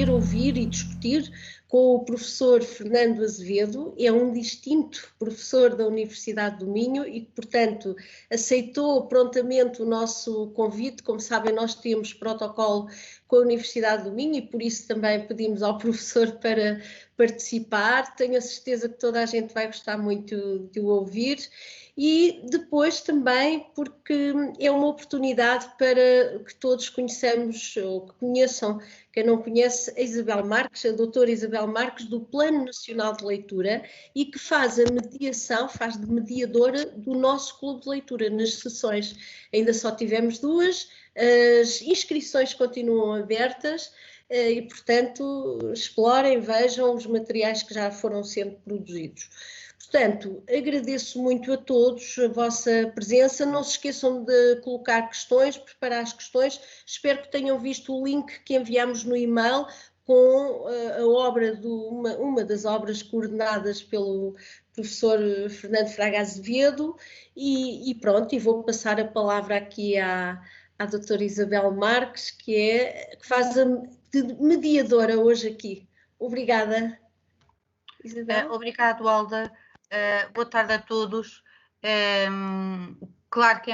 poder ouvir e discutir com o professor Fernando Azevedo. É um distinto professor da Universidade do Minho e que, portanto, aceitou prontamente o nosso convite. Como sabem, nós temos protocolo com a Universidade do Minho e por isso também pedimos ao professor para participar. Tenho a certeza que toda a gente vai gostar muito de o ouvir. E depois também porque é uma oportunidade para que todos conheçamos, ou que conheçam, quem não conhece, a Isabel Marques, a doutora Isabel Marques, do Plano Nacional de Leitura, e que faz a mediação, faz de mediadora do nosso clube de leitura nas sessões. Ainda só tivemos 2, as inscrições continuam abertas, e, portanto, explorem, vejam os materiais que já foram sendo produzidos. Portanto, agradeço muito a todos a vossa presença. Não se esqueçam de colocar questões, preparar as questões. Espero que tenham visto o link que enviamos no e-mail com a obra uma das obras coordenadas pelo professor Fernando Fraga Azevedo. E pronto, e vou passar a palavra aqui à doutora Isabel Marques, que faz de mediadora hoje aqui. Obrigada, Isabel. Obrigado, Alda. Boa tarde a todos. Claro que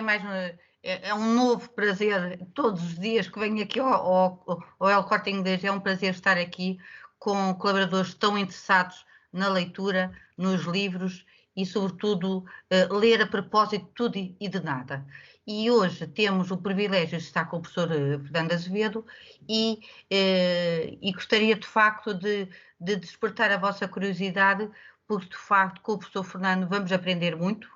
é um novo prazer todos os dias que venho aqui ao El Corte Inglês. É um prazer estar aqui com colaboradores tão interessados na leitura, nos livros e, sobretudo, ler a propósito de tudo e de nada. E hoje temos o privilégio de estar com o professor Fernando Azevedo e gostaria, de facto, de despertar a vossa curiosidade, porque, de facto, com o professor Fernando vamos aprender muito.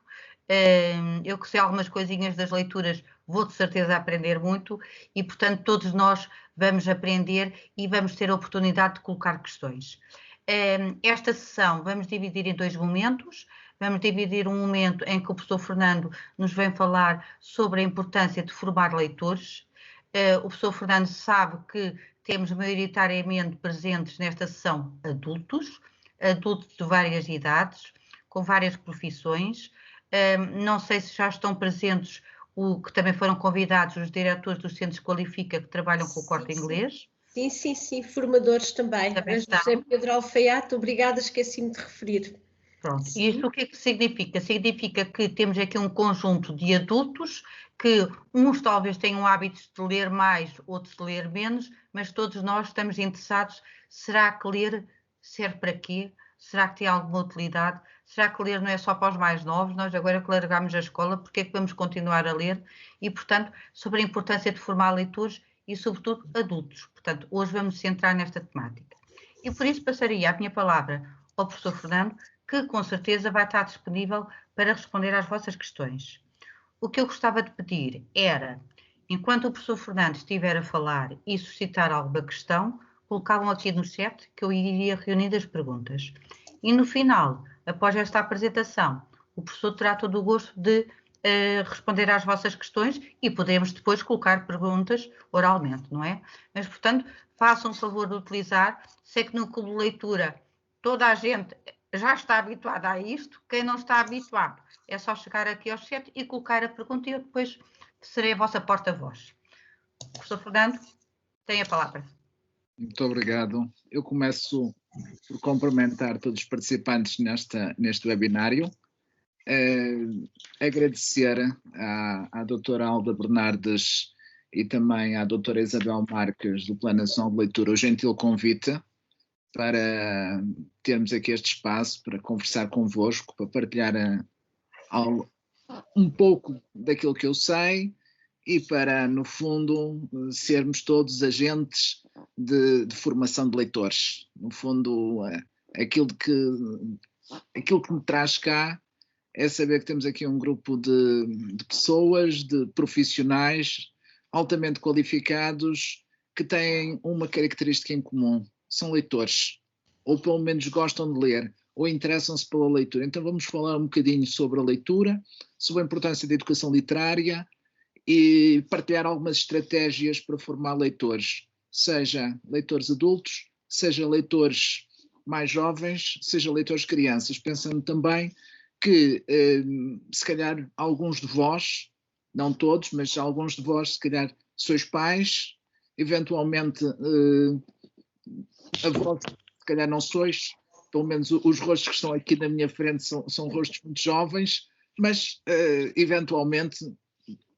Eu que sei algumas coisinhas das leituras, vou de certeza aprender muito e, portanto, todos nós vamos aprender e vamos ter a oportunidade de colocar questões. Esta sessão vamos dividir em 2 momentos. Vamos dividir um momento em que o professor Fernando nos vem falar sobre a importância de formar leitores. O professor Fernando sabe que temos maioritariamente presentes nesta sessão adultos de várias idades, com várias profissões. Não sei se já estão presentes, que também foram convidados, os diretores dos Centros Qualifica, que trabalham com o Corte Inglês. Sim, formadores também. José Pedro Alfaiate, obrigada, esqueci-me de referir. Pronto, e isto o que é que significa? Significa que temos aqui um conjunto de adultos que uns talvez tenham hábitos de ler mais, outros de ler menos, mas todos nós estamos interessados, será que ler serve para quê? Será que tem alguma utilidade? Será que ler não é só para os mais novos? Nós agora que largamos a escola, porque é que vamos continuar a ler? E, portanto, sobre a importância de formar leitores e, sobretudo, adultos. Portanto, hoje vamos centrar nesta temática. E por isso passaria a minha palavra ao professor Fernando, que com certeza vai estar disponível para responder às vossas questões. O que eu gostava de pedir era, enquanto o professor Fernando estiver a falar e suscitar alguma questão, colocavam aqui no chat que eu iria reunir as perguntas. E no final, após esta apresentação, o professor terá todo o gosto de responder às vossas questões e podemos depois colocar perguntas oralmente, não é? Mas, portanto, façam o favor de utilizar. Sei que no clube de leitura toda a gente já está habituada a isto. Quem não está habituado é só chegar aqui ao chat e colocar a pergunta e eu depois serei a vossa porta-voz. Professor Fernando, tem a palavra. Muito obrigado. Eu começo por cumprimentar todos os participantes neste webinário. Agradecer à doutora Alda Bernardes e também à doutora Isabel Marques do Plano Nacional de Leitura o gentil convite para termos aqui este espaço para conversar convosco, para partilhar um pouco daquilo que eu sei e para, no fundo, sermos todos agentes de formação de leitores. No fundo, aquilo que me traz cá é saber que temos aqui um grupo de pessoas, de profissionais altamente qualificados que têm uma característica em comum. São leitores, ou pelo menos gostam de ler, ou interessam-se pela leitura. Então vamos falar um bocadinho sobre a leitura, sobre a importância da educação literária e partilhar algumas estratégias para formar leitores, seja leitores adultos, seja leitores mais jovens, seja leitores crianças, pensando também que se calhar alguns de vós, não todos, mas alguns de vós se calhar sois pais, eventualmente a voz, se calhar não sois, pelo menos os rostos que estão aqui na minha frente são rostos muito jovens, mas eventualmente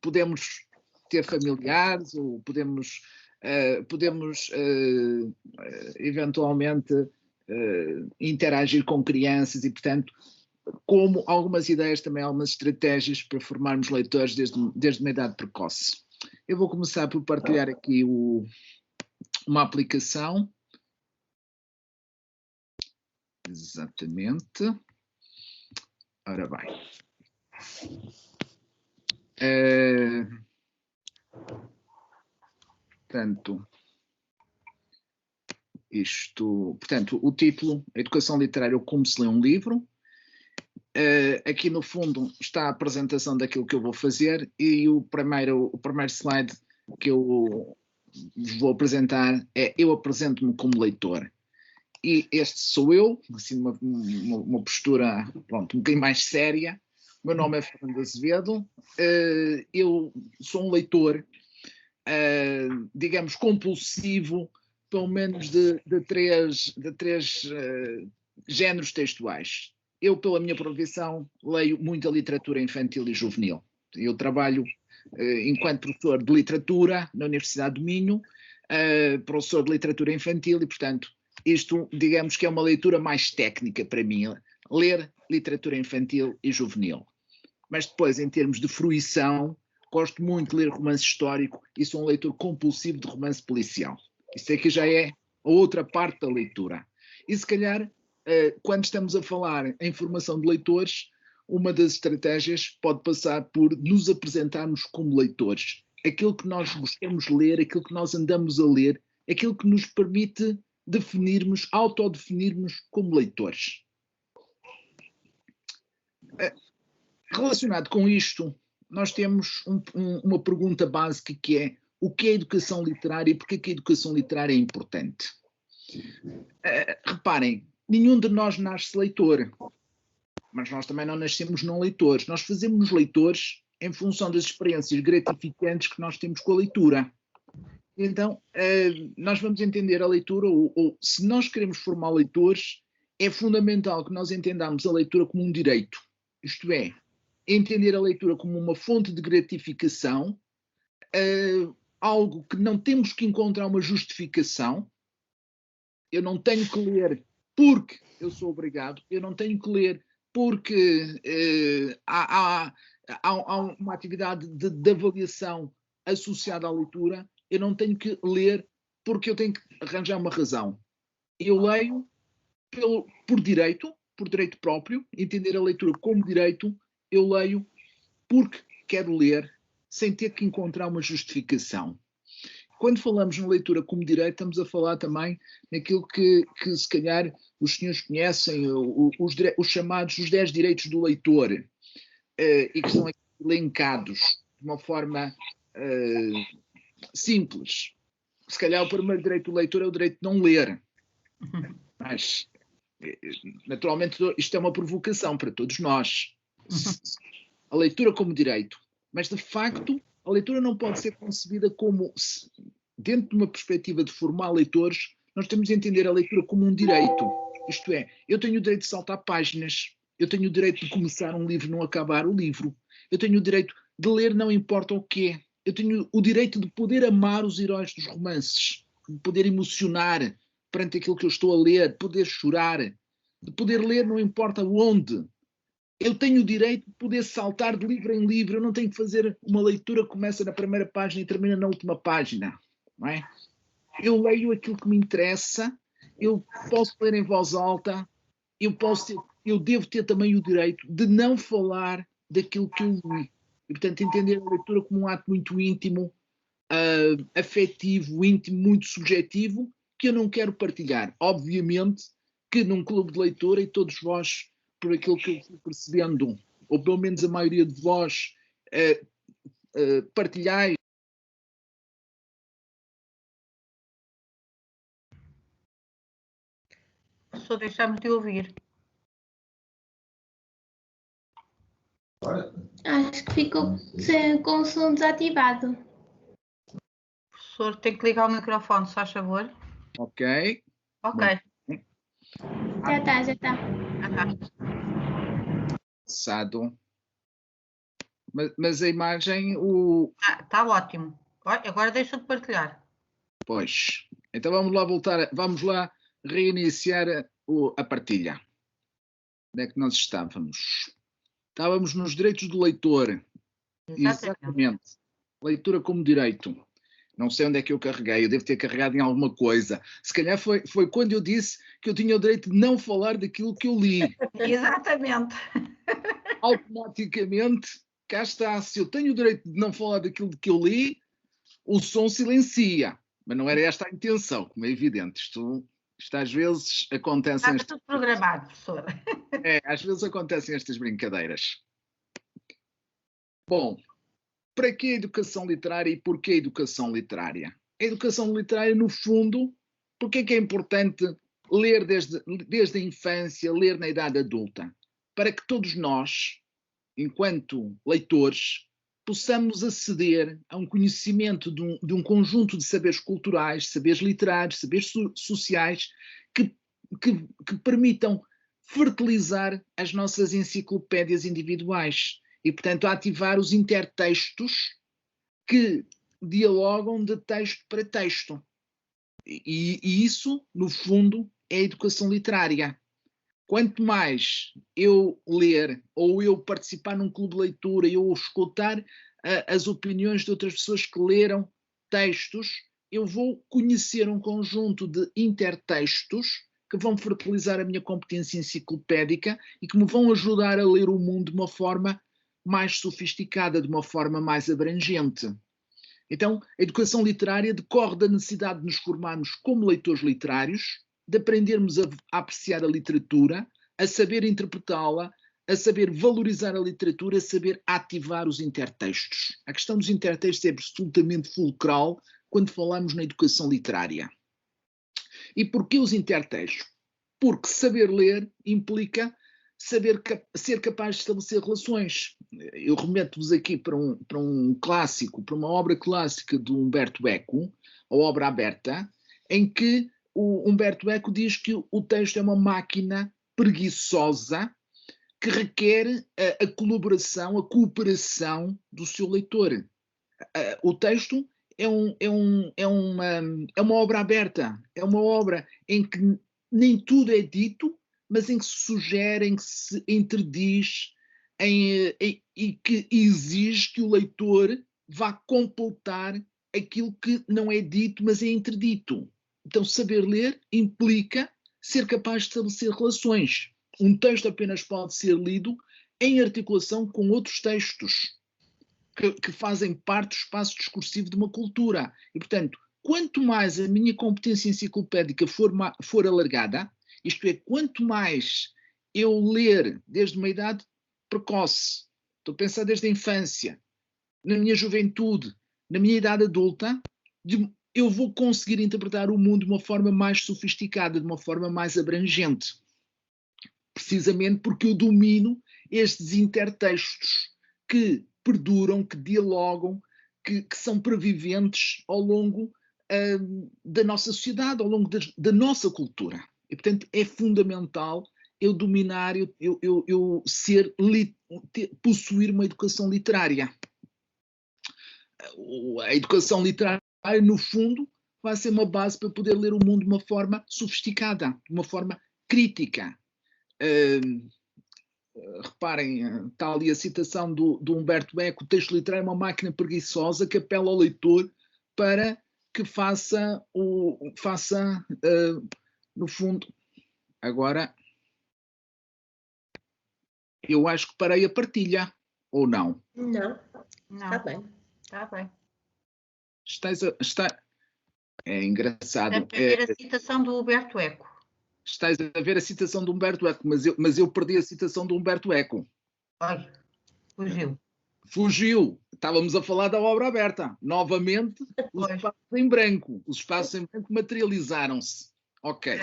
podemos ter familiares ou podemos eventualmente interagir com crianças e, portanto, como algumas ideias, também algumas estratégias para formarmos leitores desde uma idade precoce. Eu vou começar por partilhar aqui uma aplicação. Exatamente. Ora bem. Portanto, o título, Educação Literária, como se lê um livro. Aqui no fundo está a apresentação daquilo que eu vou fazer e o primeiro slide que eu vos vou apresentar é eu apresento-me como leitor. E este sou eu, assim uma postura, pronto, um bocadinho mais séria. O meu nome é Fernando Azevedo, eu sou um leitor, digamos, compulsivo, pelo menos de três géneros textuais. Eu, pela minha profissão, leio muita literatura infantil e juvenil. Eu trabalho enquanto professor de literatura na Universidade do Minho, professor de literatura infantil e, portanto, isto, digamos que é uma leitura mais técnica para mim, ler literatura infantil e juvenil. Mas depois, em termos de fruição, gosto muito de ler romance histórico e sou um leitor compulsivo de romance policial. Isso aqui já é a outra parte da leitura. E se calhar, quando estamos a falar em formação de leitores, uma das estratégias pode passar por nos apresentarmos como leitores. Aquilo que nós gostamos de ler, aquilo que nós andamos a ler, aquilo que nos permite definirmos, autodefinirmos como leitores. Relacionado com isto, nós temos uma pergunta básica que é: o que é educação literária e porquê que a educação literária é importante? Reparem, nenhum de nós nasce leitor, mas nós também não nascemos não leitores. Nós fazemos leitores em função das experiências gratificantes que nós temos com a leitura. Então, nós vamos entender a leitura, ou se nós queremos formar leitores, é fundamental que nós entendamos a leitura como um direito. Isto é, entender a leitura como uma fonte de gratificação, algo que não temos que encontrar uma justificação. Eu não tenho que ler porque eu sou obrigado, eu não tenho que ler porque há uma atividade de avaliação associada à leitura. Eu não tenho que ler porque eu tenho que arranjar uma razão. Eu leio por direito próprio, entender a leitura como direito. Eu leio porque quero ler, sem ter que encontrar uma justificação. Quando falamos na leitura como direito, estamos a falar também naquilo que se calhar os senhores conhecem, os chamados os 10 direitos do leitor, e que estão aqui elencados de uma forma simples. Se calhar o primeiro direito do leitor é o direito de não ler. Mas, naturalmente, isto é uma provocação para todos nós. A leitura como direito. Mas, de facto, a leitura não pode ser concebida como, dentro de uma perspectiva de formar leitores, nós temos de entender a leitura como um direito. Isto é, eu tenho o direito de saltar páginas, eu tenho o direito de começar um livro e não acabar o livro, eu tenho o direito de ler não importa o quê, eu tenho o direito de poder amar os heróis dos romances, de poder emocionar perante aquilo que eu estou a ler, de poder chorar, de poder ler não importa onde. Eu tenho o direito de poder saltar de livro em livro, eu não tenho que fazer uma leitura que começa na primeira página e termina na última página, não é? Eu leio aquilo que me interessa, eu posso ler em voz alta, eu devo ter também o direito de não falar daquilo que eu li. E, portanto, entender a leitura como um ato muito íntimo, afetivo, íntimo, muito subjetivo, que eu não quero partilhar. Obviamente que num clube de leitura, e todos vós, por aquilo que eu fui percebendo, ou pelo menos a maioria de vós, partilhai. Só deixamos de ouvir. Acho que ficou com o som desativado. O professor tem que ligar o microfone, se faz favor. Ok. Ok. Já está, já está. Passado. Mas a imagem, Está ótimo. Agora deixa de partilhar. Pois. Então vamos lá voltar, vamos lá reiniciar a partilha. Onde é que nós estávamos? Estávamos nos direitos do leitor. Exatamente. Leitura como direito. Não sei onde é que eu carreguei, eu devo ter carregado em alguma coisa. Se calhar foi quando eu disse que eu tinha o direito de não falar daquilo que eu li. Exatamente. Automaticamente, cá está. Se eu tenho o direito de não falar daquilo que eu li, o som silencia. Mas não era esta a intenção, como é evidente. Isto às vezes acontece. Está tudo programado, professora. Às vezes acontecem estas brincadeiras. Bom, para que a educação literária e porquê a educação literária? A educação literária, no fundo, porque é importante ler desde a infância, ler na idade adulta? Para que todos nós, enquanto leitores, possamos aceder a um conhecimento de um conjunto de saberes culturais, saberes literários, saberes sociais, que permitam fertilizar as nossas enciclopédias individuais e, portanto, ativar os intertextos que dialogam de texto para texto. E isso, no fundo, é a educação literária. Quanto mais eu ler, ou eu participar num clube de leitura, ou escutar as opiniões de outras pessoas que leram textos, eu vou conhecer um conjunto de intertextos que vão fertilizar a minha competência enciclopédica e que me vão ajudar a ler o mundo de uma forma mais sofisticada, de uma forma mais abrangente. Então, a educação literária decorre da necessidade de nos formarmos como leitores literários, de aprendermos a apreciar a literatura, a saber interpretá-la, a saber valorizar a literatura, a saber ativar os intertextos. A questão dos intertextos é absolutamente fulcral quando falamos na educação literária. E porquê os intertextos? Porque saber ler implica ser capaz de estabelecer relações. Eu remeto-vos aqui para um clássico, para uma obra clássica de Umberto Eco, a obra Aberta, em que o Umberto Eco diz que o texto é uma máquina preguiçosa que requer a colaboração, a cooperação do seu leitor. O texto é uma obra aberta, é uma obra em que nem tudo é dito, mas em que se sugere, em que se interdiz, e que exige que o leitor vá completar aquilo que não é dito, mas é interdito. Então, saber ler implica ser capaz de estabelecer relações. Um texto apenas pode ser lido em articulação com outros textos que fazem parte do espaço discursivo de uma cultura. E, portanto, quanto mais a minha competência enciclopédica for alargada, isto é, quanto mais eu ler desde uma idade precoce, estou a pensar desde a infância, na minha juventude, na minha idade adulta, eu vou conseguir interpretar o mundo de uma forma mais sofisticada, de uma forma mais abrangente. Precisamente porque eu domino estes intertextos que perduram, que dialogam, que são previventes ao longo da nossa sociedade, ao longo da nossa cultura. E, portanto, é fundamental eu dominar, eu possuir uma educação literária. A educação literária, no fundo, vai ser uma base para poder ler o mundo de uma forma sofisticada, de uma forma crítica. Reparem, está ali a citação do Umberto Eco: o texto literário é uma máquina preguiçosa que apela ao leitor para que faça, no fundo, agora, eu acho que parei a partilha, ou não? Não, está bem. Está bem. É engraçado. Para ver a citação do Umberto Eco. Estás a ver a citação do Umberto Eco, mas eu perdi a citação do Umberto Eco. Ai, fugiu. Fugiu. Estávamos a falar da obra aberta. Novamente, os espaços em branco. Os espaços em branco materializaram-se. Ok.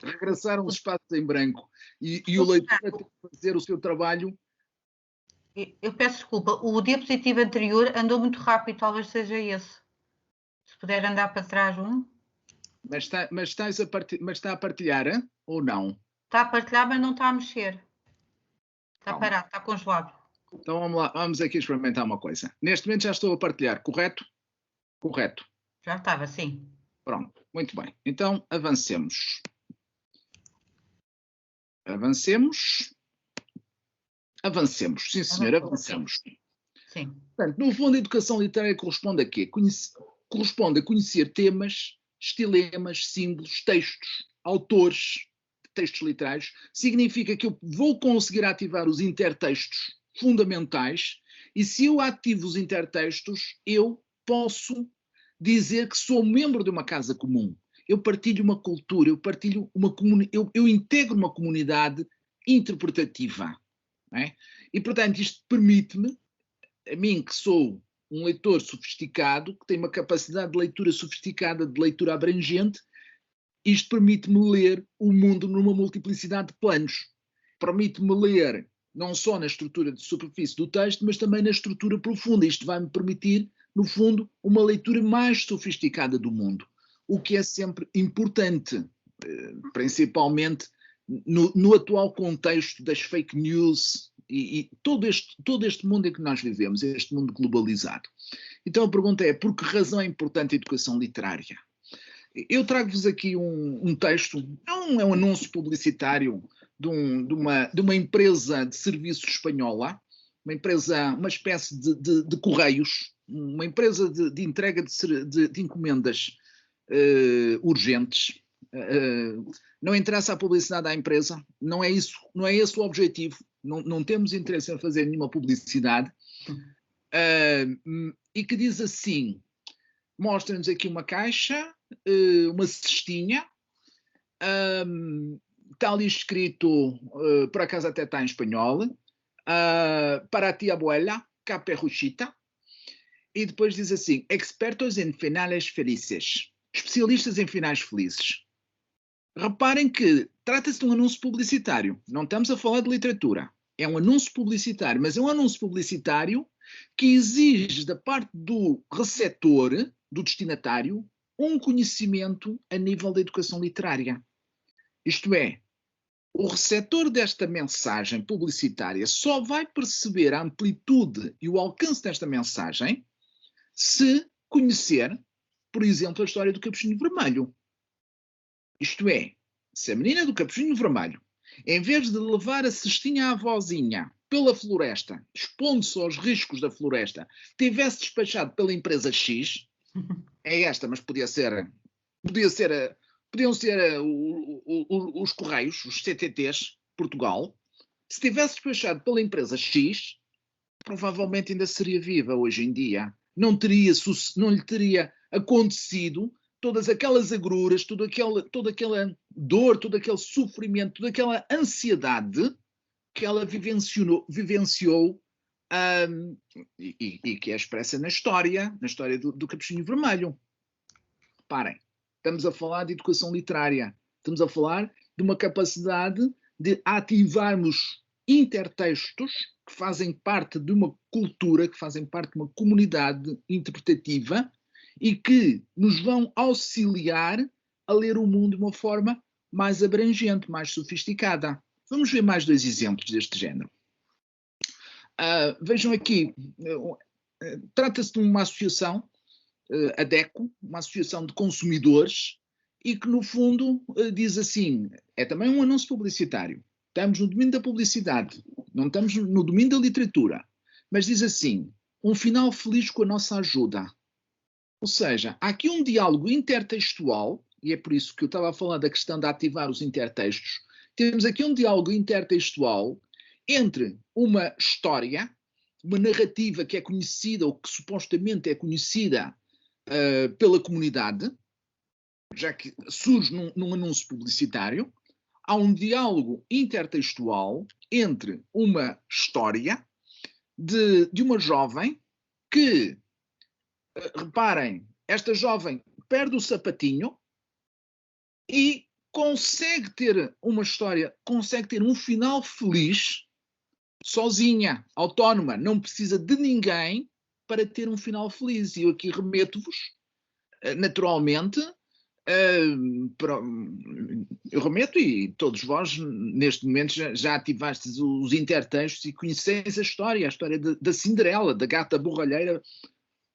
Regressaram os espaços em branco. E o leitor tem que fazer o seu trabalho. Eu peço desculpa. O diapositivo anterior andou muito rápido. Talvez seja esse. Se puder andar para trás um. Mas está a partilhar, hein? Ou não? Está a partilhar, mas não está a mexer. Está Calma. parado, está congelado. Então vamos lá, vamos aqui experimentar uma coisa. Neste momento já estou a partilhar, correto? Correto. Já estava, sim. Pronto, muito bem. Então avancemos. Avancemos. Avancemos, sim senhor, avancemos. Sim. Portanto, no fundo, a educação literária corresponde a quê? Corresponde a conhecer temas, estilemas, símbolos, textos, autores, textos literários. Significa que eu vou conseguir ativar os intertextos fundamentais e se eu ativo os intertextos, eu posso dizer que sou membro de uma casa comum. Eu partilho uma cultura, eu partilho uma eu integro uma comunidade interpretativa. Não é? E, portanto, isto permite-me, a mim que sou um leitor sofisticado, que tem uma capacidade de leitura sofisticada, de leitura abrangente, isto permite-me ler o mundo numa multiplicidade de planos. Permite-me ler não só na estrutura de superfície do texto, mas também na estrutura profunda. Isto vai-me permitir, no fundo, uma leitura mais sofisticada do mundo, o que é sempre importante, principalmente no atual contexto das fake news e todo este mundo em que nós vivemos, este mundo globalizado. Então a pergunta é, por que razão é importante a educação literária? Eu trago-vos aqui um texto, é um anúncio publicitário de uma empresa de serviços espanhola, uma espécie de correios, uma empresa de entrega de encomendas urgentes. Não interessa a publicidade à empresa, não é esse o objetivo, não temos interesse em fazer nenhuma publicidade, e que diz assim, mostra-nos aqui uma caixa, uma cestinha, está ali escrito, por acaso até está em espanhol, para ti abuela, caperruchita, e depois diz assim, expertos em finales felices, especialistas em finais felizes. Reparem que trata-se de um anúncio publicitário, não estamos a falar de literatura, é um anúncio publicitário, mas é um anúncio publicitário que exige da parte do receptor, do destinatário, um conhecimento a nível da educação literária. Isto é, o receptor desta mensagem publicitária só vai perceber a amplitude e o alcance desta mensagem se conhecer, por exemplo, a história do Capuchinho Vermelho. Isto é, se a menina do Capuchinho Vermelho, em vez de levar a cestinha à vozinha pela floresta, expondo-se aos riscos da floresta, tivesse despachado pela empresa X, é esta, mas podiam ser os Correios, os CTTs, Portugal, se tivesse despachado pela empresa X, provavelmente ainda seria viva hoje em dia. Não lhe teria acontecido todas aquelas agruras, toda aquela dor, todo aquele sofrimento, toda aquela ansiedade que ela vivenciou e que é expressa na história do Capuchinho Vermelho. Reparem, estamos a falar de educação literária, estamos a falar de uma capacidade de ativarmos intertextos que fazem parte de uma cultura, que fazem parte de uma comunidade interpretativa e que nos vão auxiliar a ler o mundo de uma forma mais abrangente, mais sofisticada. Vamos ver mais dois exemplos deste género. Vejam aqui, trata-se de uma associação, a DECO, uma associação de consumidores, e que no fundo diz assim, é também um anúncio publicitário, estamos no domínio da publicidade, não estamos no domínio da literatura, mas diz assim, um final feliz com a nossa ajuda. Ou seja, há aqui um diálogo intertextual, e é por isso que eu estava a falar da questão de ativar os intertextos, temos aqui um diálogo intertextual entre uma história, uma narrativa que é conhecida ou que supostamente é conhecida pela comunidade, já que surge num anúncio publicitário, há um diálogo intertextual entre uma história de uma jovem que, reparem, esta jovem perde o sapatinho e consegue ter uma história, consegue ter um final feliz, sozinha, autónoma, não precisa de ninguém para ter um final feliz. E eu aqui remeto-vos, naturalmente, Eu remeto, e todos vós, neste momento, já ativastes os intertextos e conheceis a história da Cinderela, da gata borralheira,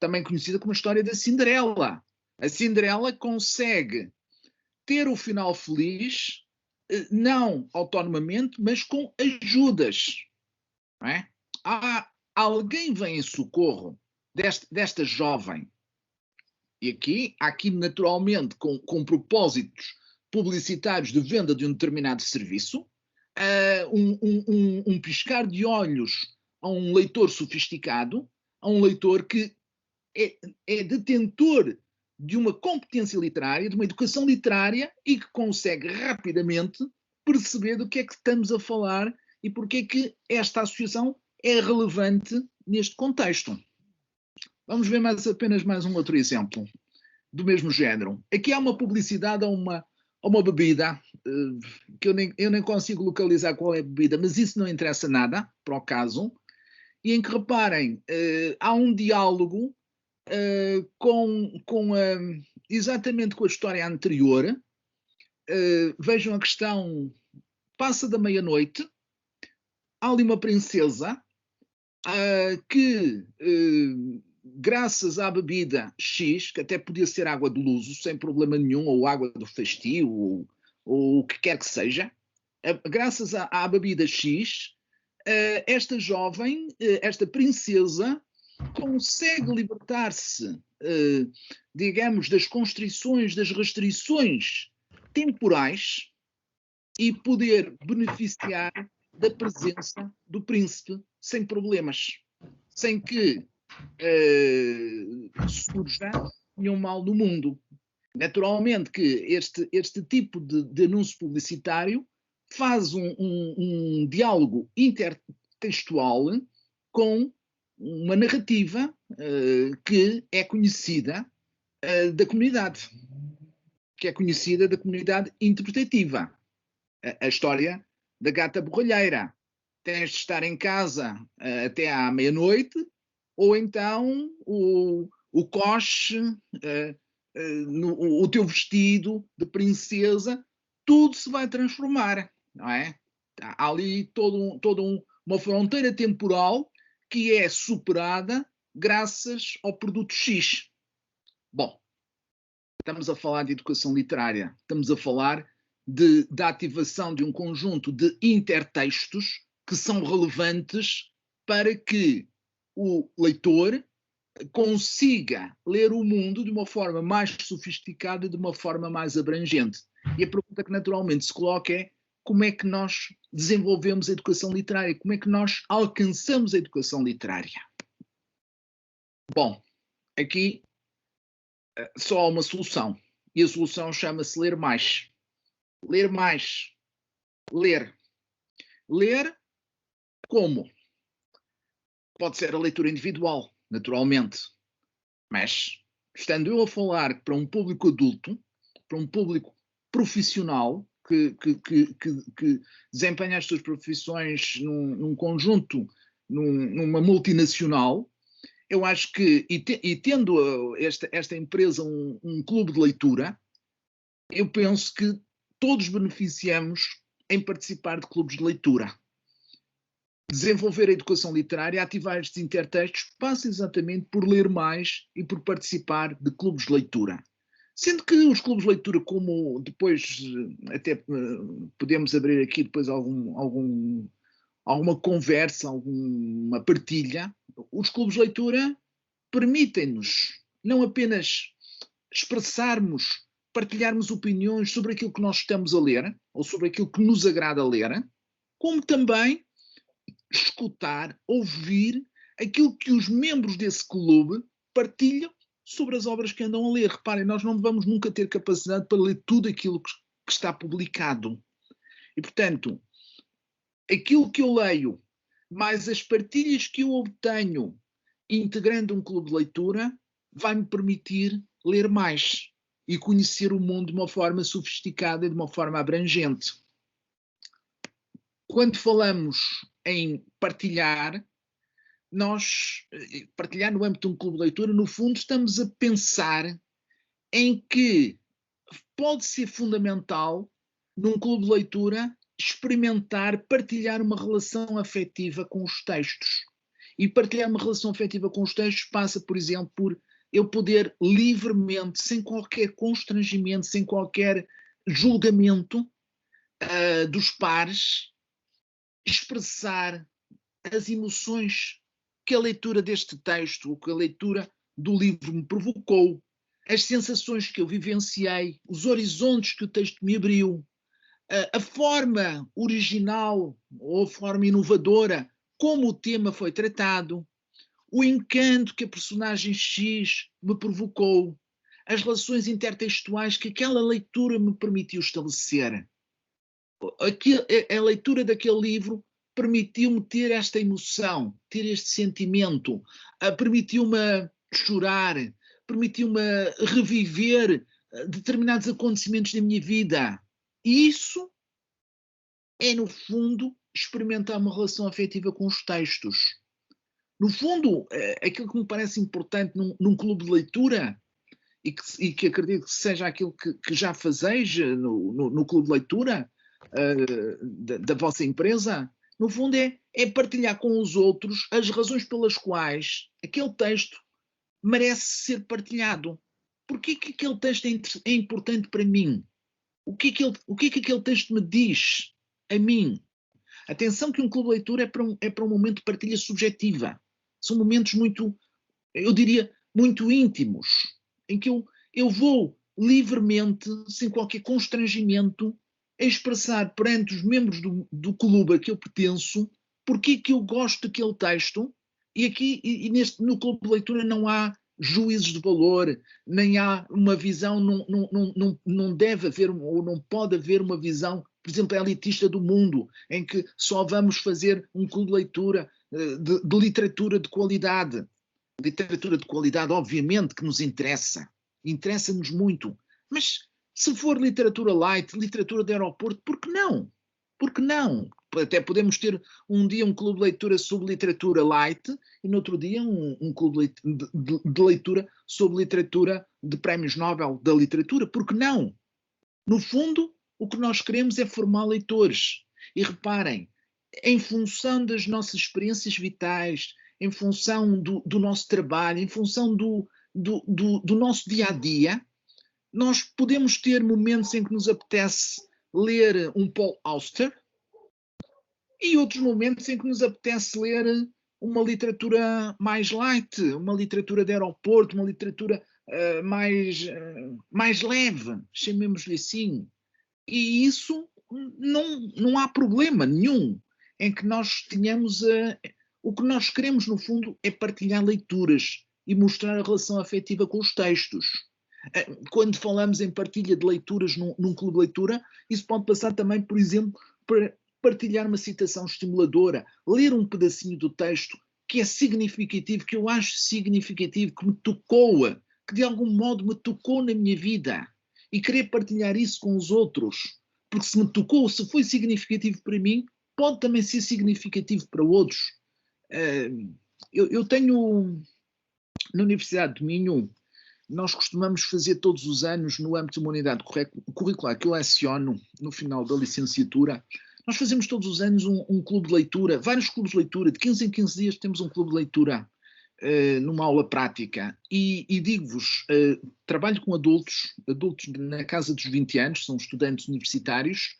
também conhecida como a história da Cinderela. A Cinderela consegue ter o final feliz, não autonomamente, mas com ajudas. Não é? Alguém vem em socorro desta jovem. E aqui naturalmente, com propósitos publicitários de venda de um determinado serviço, um piscar de olhos a um leitor sofisticado, a um leitor que é detentor de uma competência literária, de uma educação literária e que consegue rapidamente perceber do que é que estamos a falar e porque é que esta associação é relevante neste contexto. Vamos ver apenas mais um outro exemplo do mesmo género. Aqui há uma publicidade a uma bebida, que eu nem consigo localizar qual é a bebida, mas isso não interessa nada, para o caso, e em que, reparem, há um diálogo exatamente com a história anterior. Vejam a questão, passa da meia-noite, há ali uma princesa que, graças à bebida X, que até podia ser água de luso, sem problema nenhum, ou água do fastio, ou o que quer que seja, graças à bebida X, esta jovem, esta princesa, consegue libertar-se, digamos, das constrições, das restrições temporais e poder beneficiar da presença do príncipe sem problemas, sem que surja nenhum mal no mundo. Naturalmente que este tipo de anúncio publicitário faz um diálogo intertextual com uma narrativa que é conhecida da comunidade, que é conhecida da comunidade interpretativa. A história da gata borralheira. Tens de estar em casa até à meia-noite, ou então o coche, o teu vestido de princesa, tudo se vai transformar, não é? Há ali toda uma fronteira temporal que é superada graças ao produto X. Bom, estamos a falar de educação literária, estamos a falar da ativação de um conjunto de intertextos que são relevantes para que o leitor consiga ler o mundo de uma forma mais sofisticada, de uma forma mais abrangente. E a pergunta que naturalmente se coloca é: como é que nós desenvolvemos a educação literária? Como é que nós alcançamos a educação literária? Bom, aqui só há uma solução. E a solução chama-se ler mais. Ler mais. Ler. Ler como? Pode ser a leitura individual, naturalmente. Mas, estando eu a falar para um público adulto, para um público profissional, que desempenha as suas profissões num conjunto, numa multinacional, eu acho que, e tendo esta empresa um clube de leitura, eu penso que todos beneficiamos em participar de clubes de leitura. Desenvolver a educação literária, ativar estes intertextos, passa exatamente por ler mais e por participar de clubes de leitura. Sendo que os clubes de leitura, como depois até podemos abrir aqui depois alguma conversa, alguma partilha, os clubes de leitura permitem-nos não apenas expressarmos, partilharmos opiniões sobre aquilo que nós estamos a ler, ou sobre aquilo que nos agrada ler, como também escutar, ouvir aquilo que os membros desse clube partilham sobre as obras que andam a ler. Reparem, nós não vamos nunca ter capacidade para ler tudo aquilo que está publicado. E, portanto, aquilo que eu leio, mais as partilhas que eu obtenho integrando um clube de leitura, vai-me permitir ler mais e conhecer o mundo de uma forma sofisticada e de uma forma abrangente. Quando falamos em partilhar, partilhar no âmbito de um clube de leitura, no fundo estamos a pensar em que pode ser fundamental, num clube de leitura, experimentar, partilhar uma relação afetiva com os textos. E partilhar uma relação afetiva com os textos passa, por exemplo, por eu poder livremente, sem qualquer constrangimento, sem qualquer julgamento dos pares, expressar as emoções que a leitura deste texto, ou que a leitura do livro me provocou, as sensações que eu vivenciei, os horizontes que o texto me abriu, a forma original ou a forma inovadora como o tema foi tratado, o encanto que a personagem X me provocou, as relações intertextuais que aquela leitura me permitiu estabelecer. A leitura daquele livro permitiu-me ter esta emoção, ter este sentimento, permitiu-me chorar, permitiu-me reviver determinados acontecimentos da minha vida. E isso é, no fundo, experimentar uma relação afetiva com os textos. No fundo, aquilo que me parece importante num clube de leitura, e que acredito que seja aquilo que já fazeis no clube de leitura da vossa empresa, no fundo é partilhar com os outros as razões pelas quais aquele texto merece ser partilhado. Porquê que aquele texto é importante para mim? O que é que aquele texto me diz a mim? Atenção que um clube de leitura é para um momento de partilha subjetiva. São momentos muito, eu diria, muito íntimos, em que eu vou livremente, sem qualquer constrangimento, a expressar perante os membros do clube a que eu pertenço porque que eu gosto daquele texto. E aqui, no clube de leitura, não há juízes de valor, nem há uma visão, não deve haver, ou não pode haver uma visão, por exemplo, elitista do mundo, em que só vamos fazer um clube de leitura de literatura de qualidade. Literatura de qualidade, obviamente, que nos interessa-nos muito, mas se for literatura light, literatura de aeroporto, por que não? Por que não? Até podemos ter um dia um clube de leitura sobre literatura light e no outro dia um clube de leitura sobre literatura de prémios Nobel da literatura. Por que não? No fundo, o que nós queremos é formar leitores. E reparem, em função das nossas experiências vitais, em função do nosso trabalho, em função do nosso dia-a-dia, nós podemos ter momentos em que nos apetece ler um Paul Auster e outros momentos em que nos apetece ler uma literatura mais light, uma literatura de aeroporto, uma literatura mais leve, chamemos-lhe assim. E isso não há problema nenhum em que nós tenhamos... o que nós queremos, no fundo, é partilhar leituras e mostrar a relação afetiva com os textos. Quando falamos em partilha de leituras num clube de leitura, isso pode passar também, por exemplo, para partilhar uma citação estimuladora, ler um pedacinho do texto que é significativo, que eu acho significativo, que me tocou, que de algum modo me tocou na minha vida, e querer partilhar isso com os outros, porque se me tocou, se foi significativo para mim, pode também ser significativo para outros. Eu tenho, na Universidade de Minho, nós costumamos fazer todos os anos, no âmbito de uma unidade curricular que eu leciono no final da licenciatura, nós fazemos todos os anos um clube de leitura, vários clubes de leitura, de 15 em 15 dias temos um clube de leitura numa aula prática. E digo-vos, trabalho com adultos na casa dos 20 anos, são estudantes universitários,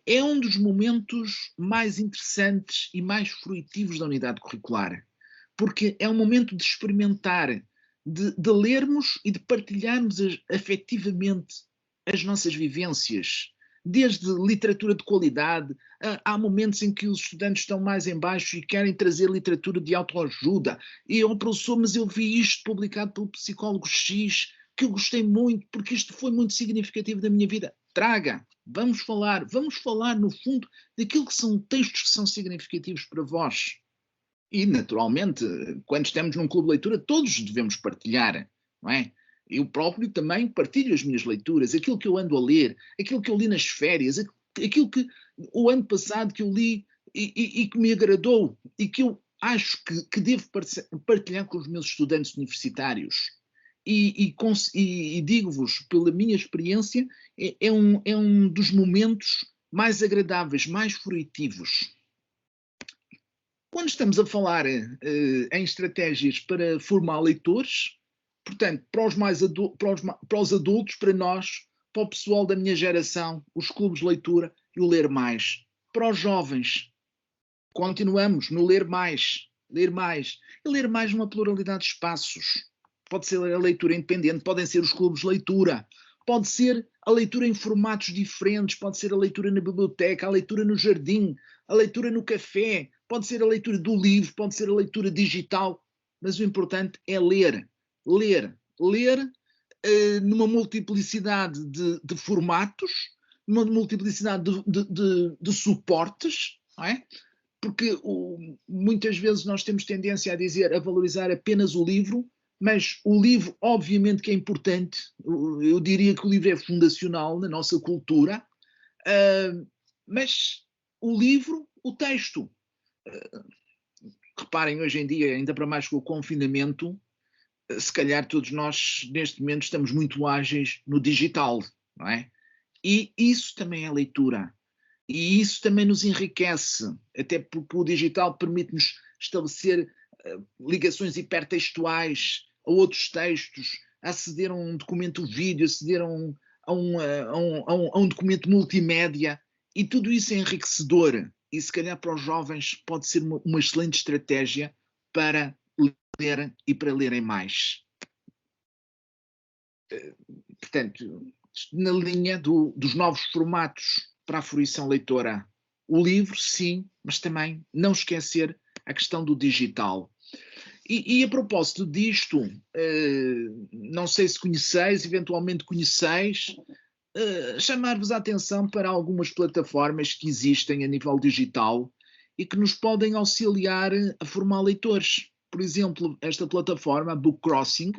é um dos momentos mais interessantes e mais fruitivos da unidade curricular, porque é um momento de experimentar, de lermos e de partilharmos afetivamente as nossas vivências, desde literatura de qualidade, há momentos em que os estudantes estão mais em baixo e querem trazer literatura de autoajuda, e professor, mas eu vi isto publicado pelo psicólogo X, que eu gostei muito, porque isto foi muito significativo da minha vida. Traga, vamos falar no fundo daquilo que são textos que são significativos para vós. E, naturalmente, quando estamos num clube de leitura, todos devemos partilhar, não é? Eu próprio também partilho as minhas leituras, aquilo que eu ando a ler, aquilo que eu li nas férias, aquilo que o ano passado que eu li e que me agradou e que eu acho que devo partilhar com os meus estudantes universitários. e digo-vos, pela minha experiência, é um dos momentos mais agradáveis, mais fruitivos. Quando estamos a falar em estratégias para formar leitores, portanto, para os adultos, para nós, para o pessoal da minha geração, os clubes de leitura e o ler mais. Para os jovens, continuamos no ler mais. Ler mais. E ler mais numa pluralidade de espaços. Pode ser a leitura independente, podem ser os clubes de leitura, pode ser a leitura em formatos diferentes, pode ser a leitura na biblioteca, a leitura no jardim, a leitura no café, pode ser a leitura do livro, pode ser a leitura digital, mas o importante é ler. Ler numa multiplicidade de formatos, numa multiplicidade de suportes, não é? Porque muitas vezes nós temos tendência a valorizar apenas o livro, mas o livro obviamente que é importante, eu diria que o livro é fundacional na nossa cultura, mas o livro, o texto, reparem hoje em dia, ainda para mais com o confinamento, se calhar todos nós neste momento estamos muito ágeis no digital, não é? E isso também é leitura. E isso também nos enriquece, até porque o digital permite-nos estabelecer ligações hipertextuais a outros textos, aceder a um documento vídeo, aceder a um documento multimédia, e tudo isso é enriquecedor. E se calhar para os jovens pode ser uma excelente estratégia para ler e para lerem mais. Portanto, na linha dos novos formatos para a fruição leitora, o livro, sim, mas também não esquecer a questão do digital. E a propósito disto, não sei se conheceis, eventualmente conheceis, chamar-vos a atenção para algumas plataformas que existem a nível digital e que nos podem auxiliar a formar leitores. Por exemplo, esta plataforma, Book Crossing,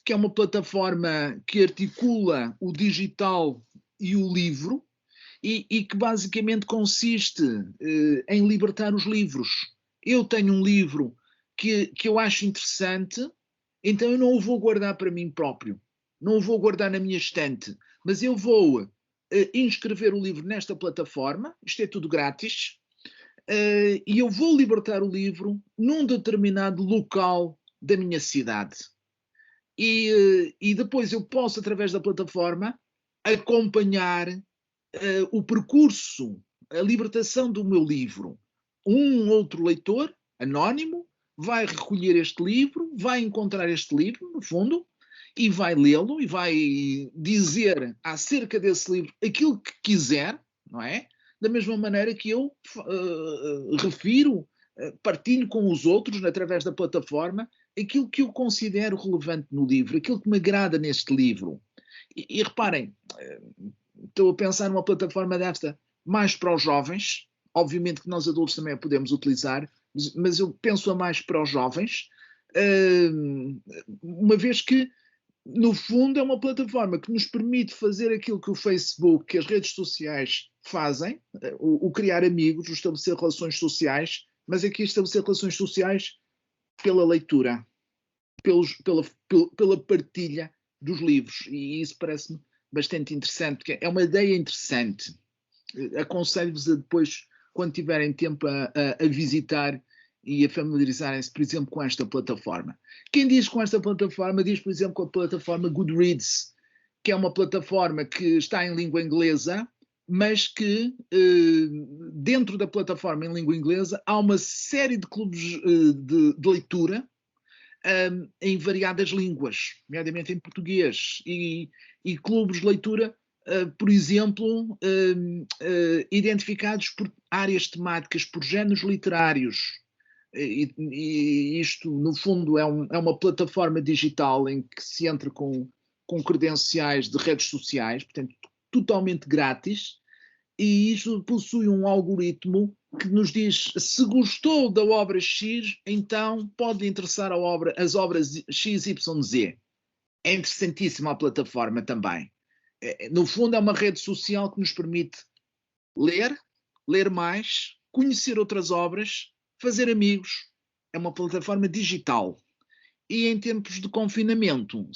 que é uma plataforma que articula o digital e o livro e que basicamente consiste em libertar os livros. Eu tenho um livro que eu acho interessante, então eu não o vou guardar para mim próprio, não o vou guardar na minha estante, mas eu vou inscrever o livro nesta plataforma, isto é tudo grátis, e eu vou libertar o livro num determinado local da minha cidade. E depois eu posso, através da plataforma, acompanhar o percurso, a libertação do meu livro. Um outro leitor, anónimo, vai recolher este livro, vai encontrar este livro, no fundo, e vai lê-lo, e vai dizer acerca desse livro aquilo que quiser, não é? Da mesma maneira que eu refiro, partilho com os outros, através da plataforma, aquilo que eu considero relevante no livro, aquilo que me agrada neste livro. E reparem, estou a pensar numa plataforma desta mais para os jovens, obviamente que nós adultos também a podemos utilizar, mas eu penso a mais para os jovens, uma vez que, no fundo, é uma plataforma que nos permite fazer aquilo que o Facebook, que as redes sociais fazem, o criar amigos, o estabelecer relações sociais, mas aqui estabelecer relações sociais pela leitura, pela partilha dos livros, e isso parece-me bastante interessante, porque é uma ideia interessante. Aconselho-vos a depois, quando tiverem tempo, a visitar e a familiarizarem-se, por exemplo, com esta plataforma. Quem diz com esta plataforma, diz, por exemplo, com a plataforma Goodreads, que é uma plataforma que está em língua inglesa, mas que dentro da plataforma em língua inglesa há uma série de clubes de leitura em variadas línguas, nomeadamente em português, e clubes de leitura, por exemplo, identificados por áreas temáticas, por géneros literários. E isto, no fundo, é uma plataforma digital em que se entra com credenciais de redes sociais, portanto, totalmente grátis, e isto possui um algoritmo que nos diz: se gostou da obra X, então pode interessar as obras XYZ. É interessantíssima a plataforma também. No fundo, é uma rede social que nos permite ler mais, conhecer outras obras, fazer amigos. É uma plataforma digital. e em tempos de confinamento,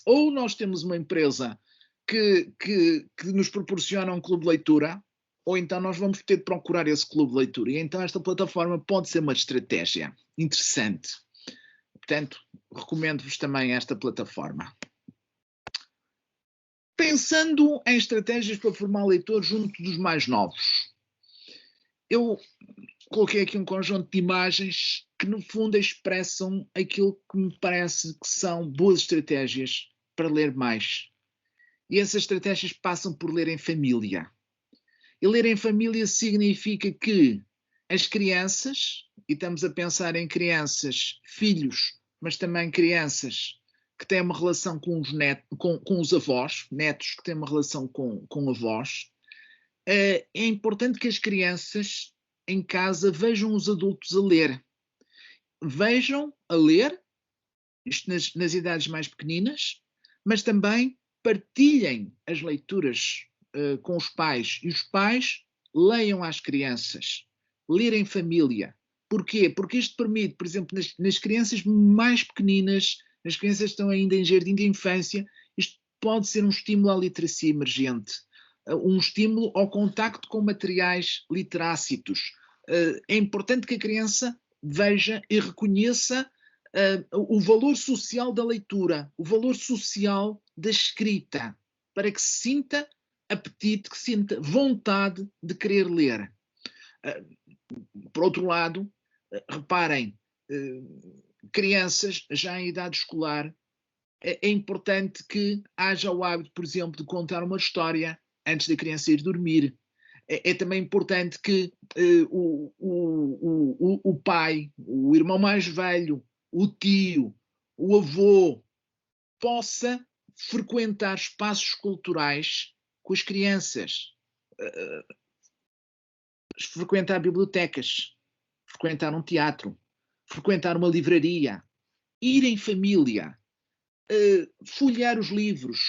ou nós temos uma empresa que nos proporciona um clube de leitura, ou então nós vamos ter de procurar esse clube de leitura. E então esta plataforma pode ser uma estratégia interessante. Portanto, recomendo-vos também esta plataforma. Pensando em estratégias para formar leitores junto dos mais novos, eu coloquei aqui um conjunto de imagens que, no fundo, expressam aquilo que me parece que são boas estratégias para ler mais. E essas estratégias passam por ler em família. E ler em família significa que as crianças, e estamos a pensar em crianças, filhos, mas também crianças que têm uma relação com os, com os avós, netos que têm uma relação com avós, é importante que as crianças em casa vejam os adultos a ler. Vejam a ler, isto nas idades mais pequeninas, mas também partilhem as leituras com os pais, e os pais leiam às crianças, ler em família. Porquê? Porque isto permite, por exemplo, nas crianças mais pequeninas, nas crianças que estão ainda em jardim de infância, isto pode ser um estímulo à literacia emergente, um estímulo ao contacto com materiais literácitos. É importante que a criança veja e reconheça o valor social da leitura, o valor social da escrita, para que se sinta apetite, que sinta vontade de querer ler. Por outro lado, reparem, crianças já em idade escolar, é importante que haja o hábito, por exemplo, de contar uma história antes da criança ir dormir. É também importante que o pai, o irmão mais velho, o tio, o avô, possa frequentar espaços culturais com as crianças, frequentar bibliotecas, frequentar um teatro, frequentar uma livraria, ir em família, folhear os livros,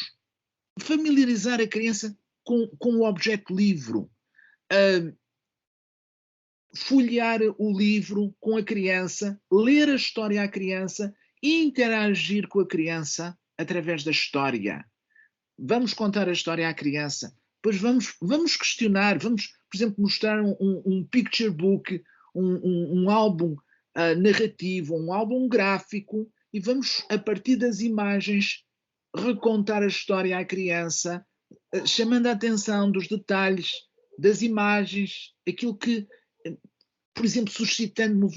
familiarizar a criança com o objeto livro, folhear o livro com a criança, ler a história à criança e interagir com a criança através da história. Vamos contar a história à criança, depois vamos questionar, vamos, por exemplo, mostrar um picture book, um álbum narrativo, um álbum gráfico, e vamos, a partir das imagens, recontar a história à criança, chamando a atenção dos detalhes, das imagens, aquilo que, por exemplo, suscitando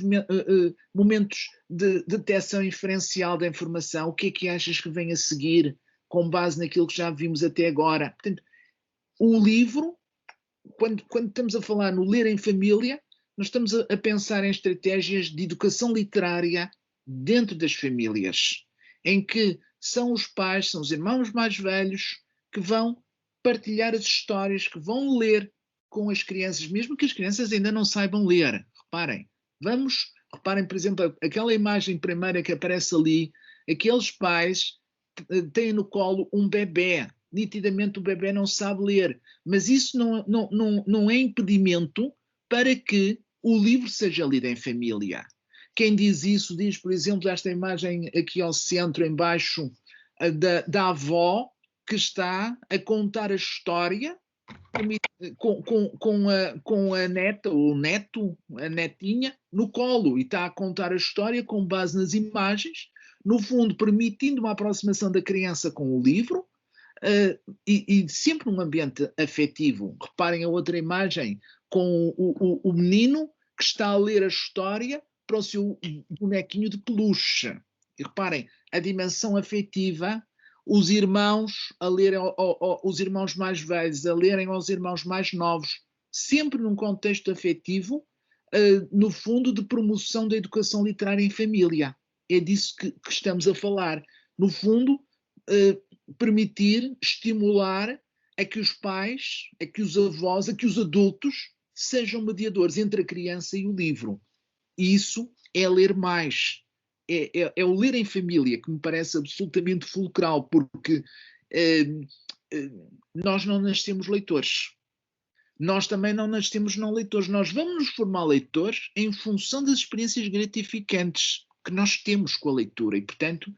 momentos de detecção inferencial da informação. O que é que achas que vem a seguir, com base naquilo que já vimos até agora? Portanto, o livro, quando estamos a falar no ler em família, nós estamos a pensar em estratégias de educação literária dentro das famílias, em que são os pais, são os irmãos mais velhos que vão partilhar as histórias, que vão ler com as crianças, mesmo que as crianças ainda não saibam ler. Reparem, por exemplo, aquela imagem primeira que aparece ali, aqueles pais têm no colo um bebê, nitidamente o bebê não sabe ler, mas isso não é impedimento para que o livro seja lido em família. Quem diz isso diz, por exemplo, esta imagem aqui ao centro, em baixo, da avó, que está a contar a história com a neta, ou o neto, a netinha, no colo, e está a contar a história com base nas imagens, no fundo permitindo uma aproximação da criança com o livro, e sempre num ambiente afetivo. Reparem a outra imagem, com o menino que está a ler a história para o seu bonequinho de peluche. E reparem, a dimensão afetiva, os irmãos a lerem, os irmãos mais velhos a lerem aos irmãos mais novos, sempre num contexto afetivo, no fundo, de promoção da educação literária em família. É disso que estamos a falar. No fundo, permitir, estimular a que os pais, a que os avós, a que os adultos sejam mediadores entre a criança e o livro. E isso é ler mais. É o ler em família, que me parece absolutamente fulcral, porque nós não nascemos leitores. Nós também não nascemos não leitores. Nós vamos nos formar leitores em função das experiências gratificantes que nós temos com a leitura e, portanto,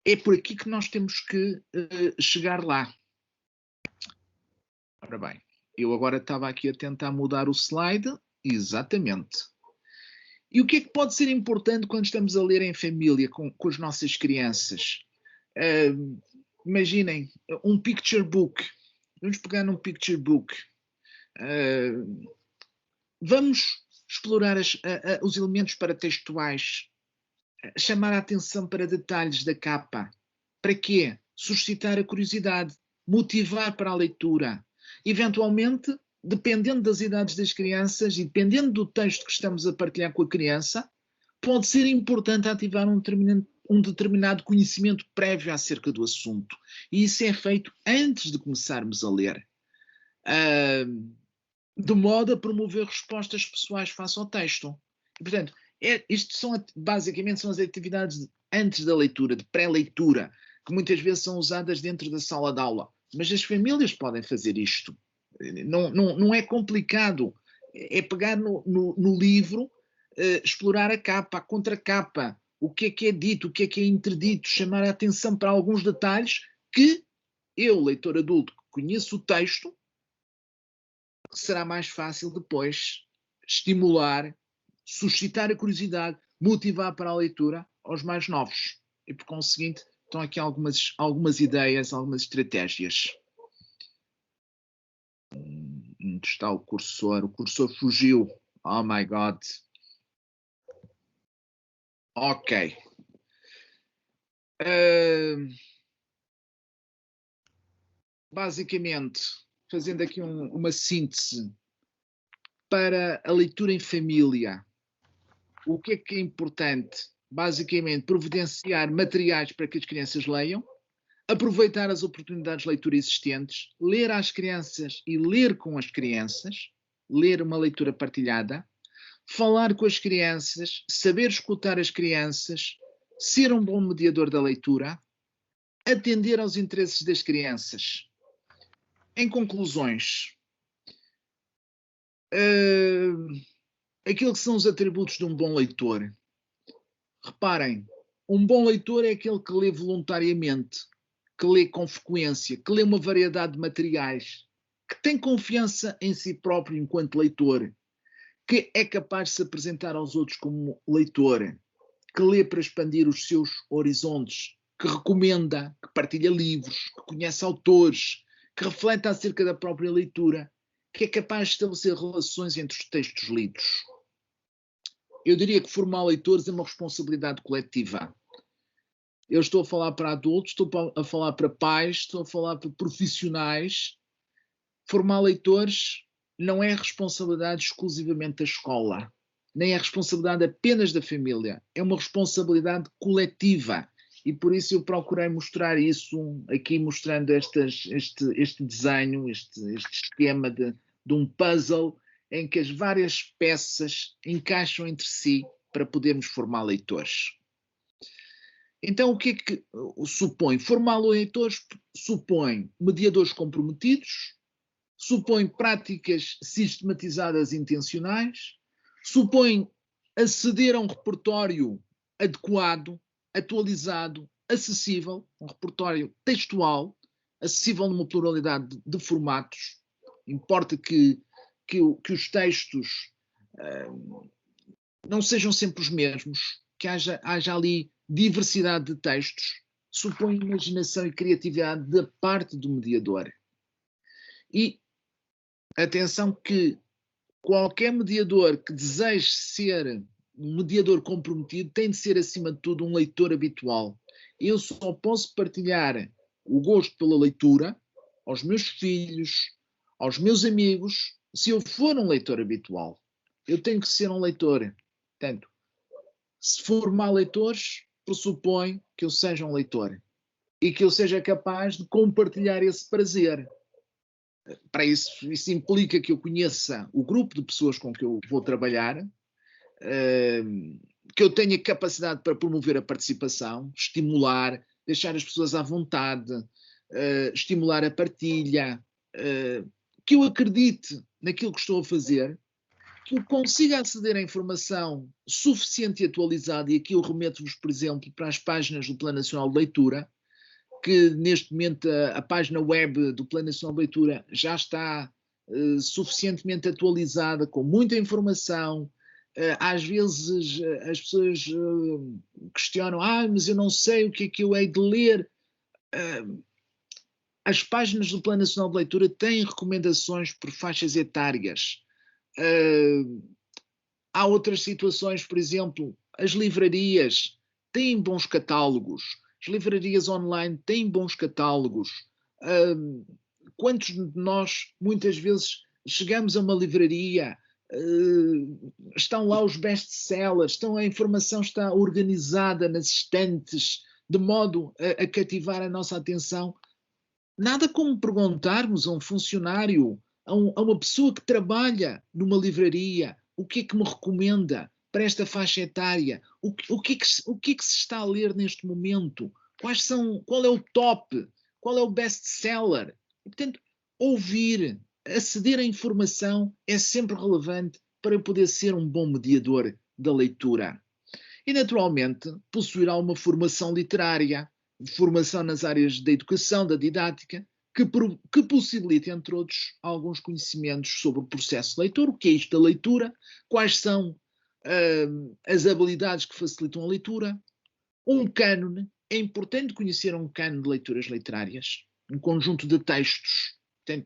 é por aqui que nós temos que chegar lá. Ora bem, eu agora estava aqui a tentar mudar o slide. Exatamente. E o que é que pode ser importante quando estamos a ler em família com as nossas crianças? Imaginem, um picture book. Vamos pegar num picture book. Vamos explorar os elementos paratextuais, chamar a atenção para detalhes da capa. Para quê? Suscitar a curiosidade, motivar para a leitura. Eventualmente, dependendo das idades das crianças e dependendo do texto que estamos a partilhar com a criança, pode ser importante ativar um determinado conhecimento prévio acerca do assunto. E isso é feito antes de começarmos a ler. De modo a promover respostas pessoais face ao texto. E, portanto, isto basicamente são as atividades antes da leitura, de pré-leitura, que muitas vezes são usadas dentro da sala de aula. Mas as famílias podem fazer isto. Não é complicado. É pegar no livro, explorar a capa, a contracapa, o que é dito, o que é interdito, chamar a atenção para alguns detalhes que eu, leitor adulto, que conheço o texto, será mais fácil depois estimular, suscitar a curiosidade, motivar para a leitura aos mais novos. E, por conseguinte, estão aqui algumas ideias, algumas estratégias. Onde está o cursor? O cursor fugiu. Oh my God. Ok. Basicamente, fazendo aqui uma síntese para a leitura em família, o que é importante? Basicamente, providenciar materiais para que as crianças leiam, aproveitar as oportunidades de leitura existentes, ler às crianças e ler com as crianças, ler uma leitura partilhada, falar com as crianças, saber escutar as crianças, ser um bom mediador da leitura, atender aos interesses das crianças. Em conclusões, aquilo que são os atributos de um bom leitor. Reparem, um bom leitor é aquele que lê voluntariamente, que lê com frequência, que lê uma variedade de materiais, que tem confiança em si próprio enquanto leitor, que é capaz de se apresentar aos outros como leitor, que lê para expandir os seus horizontes, que recomenda, que partilha livros, que conhece autores, que reflete acerca da própria leitura, que é capaz de estabelecer relações entre os textos lidos. Eu diria que formar leitores é uma responsabilidade coletiva. Eu estou a falar para adultos, estou a falar para pais, estou a falar para profissionais. Formar leitores não é responsabilidade exclusivamente da escola, nem é responsabilidade apenas da família, é uma responsabilidade coletiva. E por isso eu procurei mostrar isso aqui, mostrando este desenho, este esquema de um puzzle em que as várias peças encaixam entre si para podermos formar leitores. Então, o que é que supõe? Formar leitores supõe mediadores comprometidos, supõe práticas sistematizadas e intencionais, supõe aceder a um repertório adequado, atualizado, acessível, um repertório textual, acessível numa pluralidade de formatos. Importa que os textos não sejam sempre os mesmos, que haja ali diversidade de textos, supõe imaginação e criatividade da parte do mediador. E atenção que qualquer mediador que deseje ser um mediador comprometido tem de ser, acima de tudo, um leitor habitual. Eu só posso partilhar o gosto pela leitura aos meus filhos, aos meus amigos, se eu for um leitor habitual. Eu tenho que ser um leitor. Portanto, se formar leitores, pressupõe que eu seja um leitor e que eu seja capaz de compartilhar esse prazer. Para isso implica que eu conheça o grupo de pessoas com que eu vou trabalhar, que eu tenha capacidade para promover a participação, estimular, deixar as pessoas à vontade, estimular a partilha, que eu acredite naquilo que estou a fazer que consiga aceder à informação suficiente e atualizada, e aqui eu remeto-vos, por exemplo, para as páginas do Plano Nacional de Leitura, que neste momento a página web do Plano Nacional de Leitura já está suficientemente atualizada, com muita informação. Às vezes as pessoas questionam, mas eu não sei o que é que eu hei de ler. As páginas do Plano Nacional de Leitura têm recomendações por faixas etárias. Há outras situações, por exemplo, as livrarias têm bons catálogos, as livrarias online têm bons catálogos. Quantos de nós, muitas vezes, chegamos a uma livraria, estão lá os best-sellers, a informação está organizada nas estantes, de modo a cativar a nossa atenção. Nada como perguntarmos a um funcionário, a uma pessoa que trabalha numa livraria, o que é que me recomenda para esta faixa etária? O que é que se está a ler neste momento? Qual é o top? Qual é o best-seller? E, portanto, ouvir, aceder à informação é sempre relevante para eu poder ser um bom mediador da leitura. E, naturalmente, possuir alguma formação literária, formação nas áreas da educação, da didática, que possibilite, entre outros, alguns conhecimentos sobre o processo de leitura, o que é isto da leitura, quais são as habilidades que facilitam a leitura, um cânone. É importante conhecer um cânone de leituras literárias, um conjunto de textos,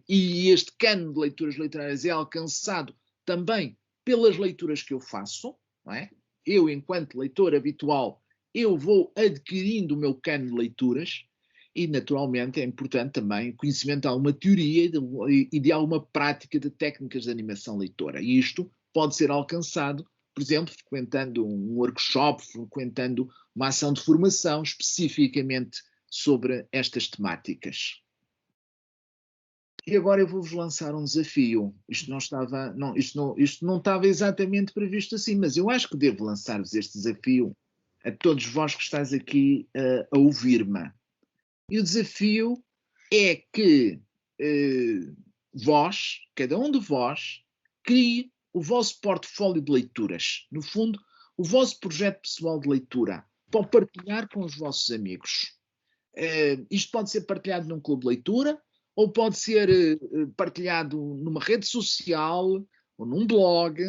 e este cânone de leituras literárias é alcançado também pelas leituras que eu faço, não é? Eu, enquanto leitor habitual, eu vou adquirindo o meu cânone de leituras. E, naturalmente, é importante também o conhecimento de alguma teoria e de alguma prática de técnicas de animação leitora. E isto pode ser alcançado, por exemplo, frequentando um workshop, frequentando uma ação de formação especificamente sobre estas temáticas. E agora eu vou-vos lançar um desafio. Isto não estava exatamente previsto assim, mas eu acho que devo lançar-vos este desafio a todos vós que estáis aqui a ouvir-me. E o desafio é que vós, cada um de vós, crie o vosso portfólio de leituras. No fundo, o vosso projeto pessoal de leitura, para partilhar com os vossos amigos. Isto pode ser partilhado num clube de leitura, ou pode ser partilhado numa rede social, ou num blog.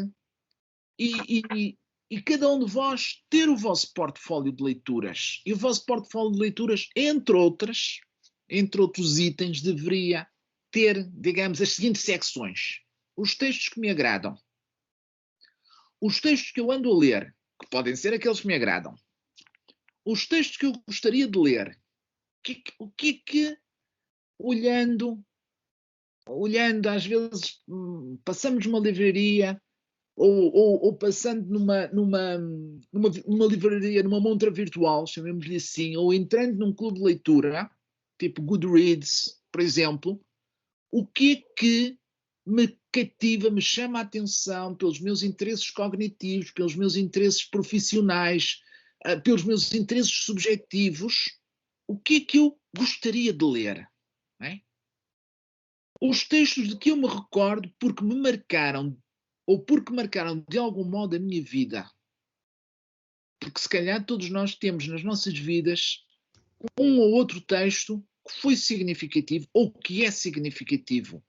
E cada um de vós ter o vosso portfólio de leituras. E o vosso portfólio de leituras, entre outros itens, deveria ter, digamos, as seguintes secções. Os textos que me agradam. Os textos que eu ando a ler, que podem ser aqueles que me agradam. Os textos que eu gostaria de ler. O que é que olhando, às vezes, passamos numa livraria, ou passando numa livraria, numa montra virtual, chamemos-lhe assim, ou entrando num clube de leitura, tipo Goodreads, por exemplo, o que é que me cativa, me chama a atenção pelos meus interesses cognitivos, pelos meus interesses profissionais, pelos meus interesses subjetivos, o que é que eu gostaria de ler? Não é? Os textos de que eu me recordo porque me marcaram, ou porque marcaram de algum modo a minha vida. Porque se calhar todos nós temos nas nossas vidas um ou outro texto que foi significativo ou que é significativo.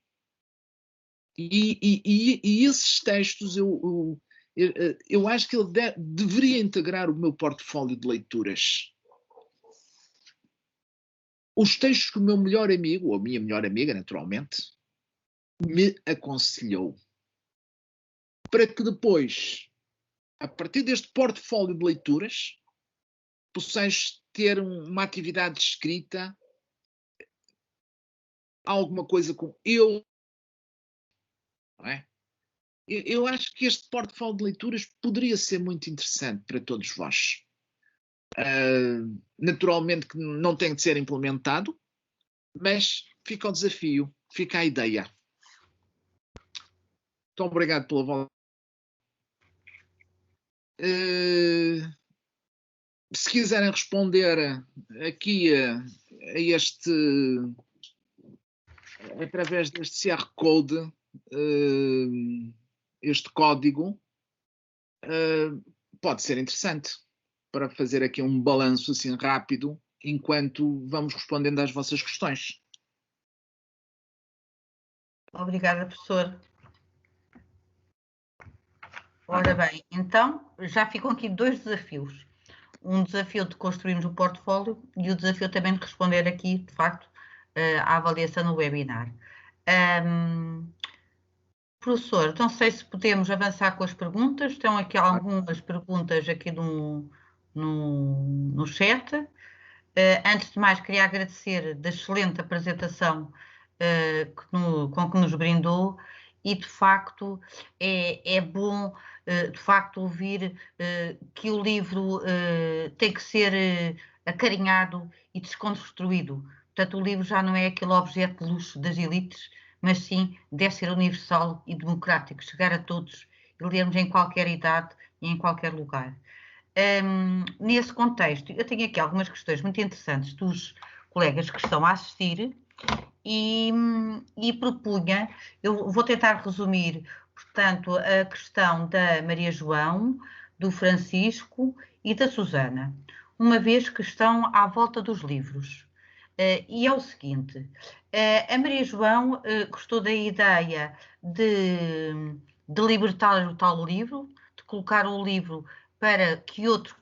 E esses textos eu acho que ele deveria integrar o meu portfólio de leituras. Os textos que o meu melhor amigo, ou a minha melhor amiga, naturalmente, me aconselhou. Para que depois, a partir deste portfólio de leituras, possais ter uma atividade de escrita, alguma coisa com eu. Não é? Eu acho que este portfólio de leituras poderia ser muito interessante para todos vós. Naturalmente que não tem de ser implementado, mas fica o desafio, fica a ideia. Muito obrigado pela vossa. Se quiserem responder aqui a este, através deste QR Code, este código pode ser interessante para fazer aqui um balanço assim rápido enquanto vamos respondendo às vossas questões. Obrigada, professor. Ora bem, então já ficam aqui 2 desafios. Um desafio de construirmos o portfólio e o desafio também de responder aqui, de facto, à avaliação no webinar. Professor, não sei se podemos avançar com as perguntas. Estão aqui algumas perguntas aqui no chat. Antes de mais, queria agradecer da excelente apresentação com que nos brindou e, de facto, é bom de facto ouvir que o livro tem que ser acarinhado e desconstruído. Portanto, o livro já não é aquele objeto de luxo das elites, mas sim deve ser universal e democrático, chegar a todos e lermos em qualquer idade e em qualquer lugar. Nesse contexto, eu tenho aqui algumas questões muito interessantes dos colegas que estão a assistir e propunha, eu vou tentar resumir, portanto, a questão da Maria João, do Francisco e da Susana, uma vez que estão à volta dos livros. E é o seguinte, a Maria João gostou da ideia de libertar o tal livro, de colocar o livro para que outro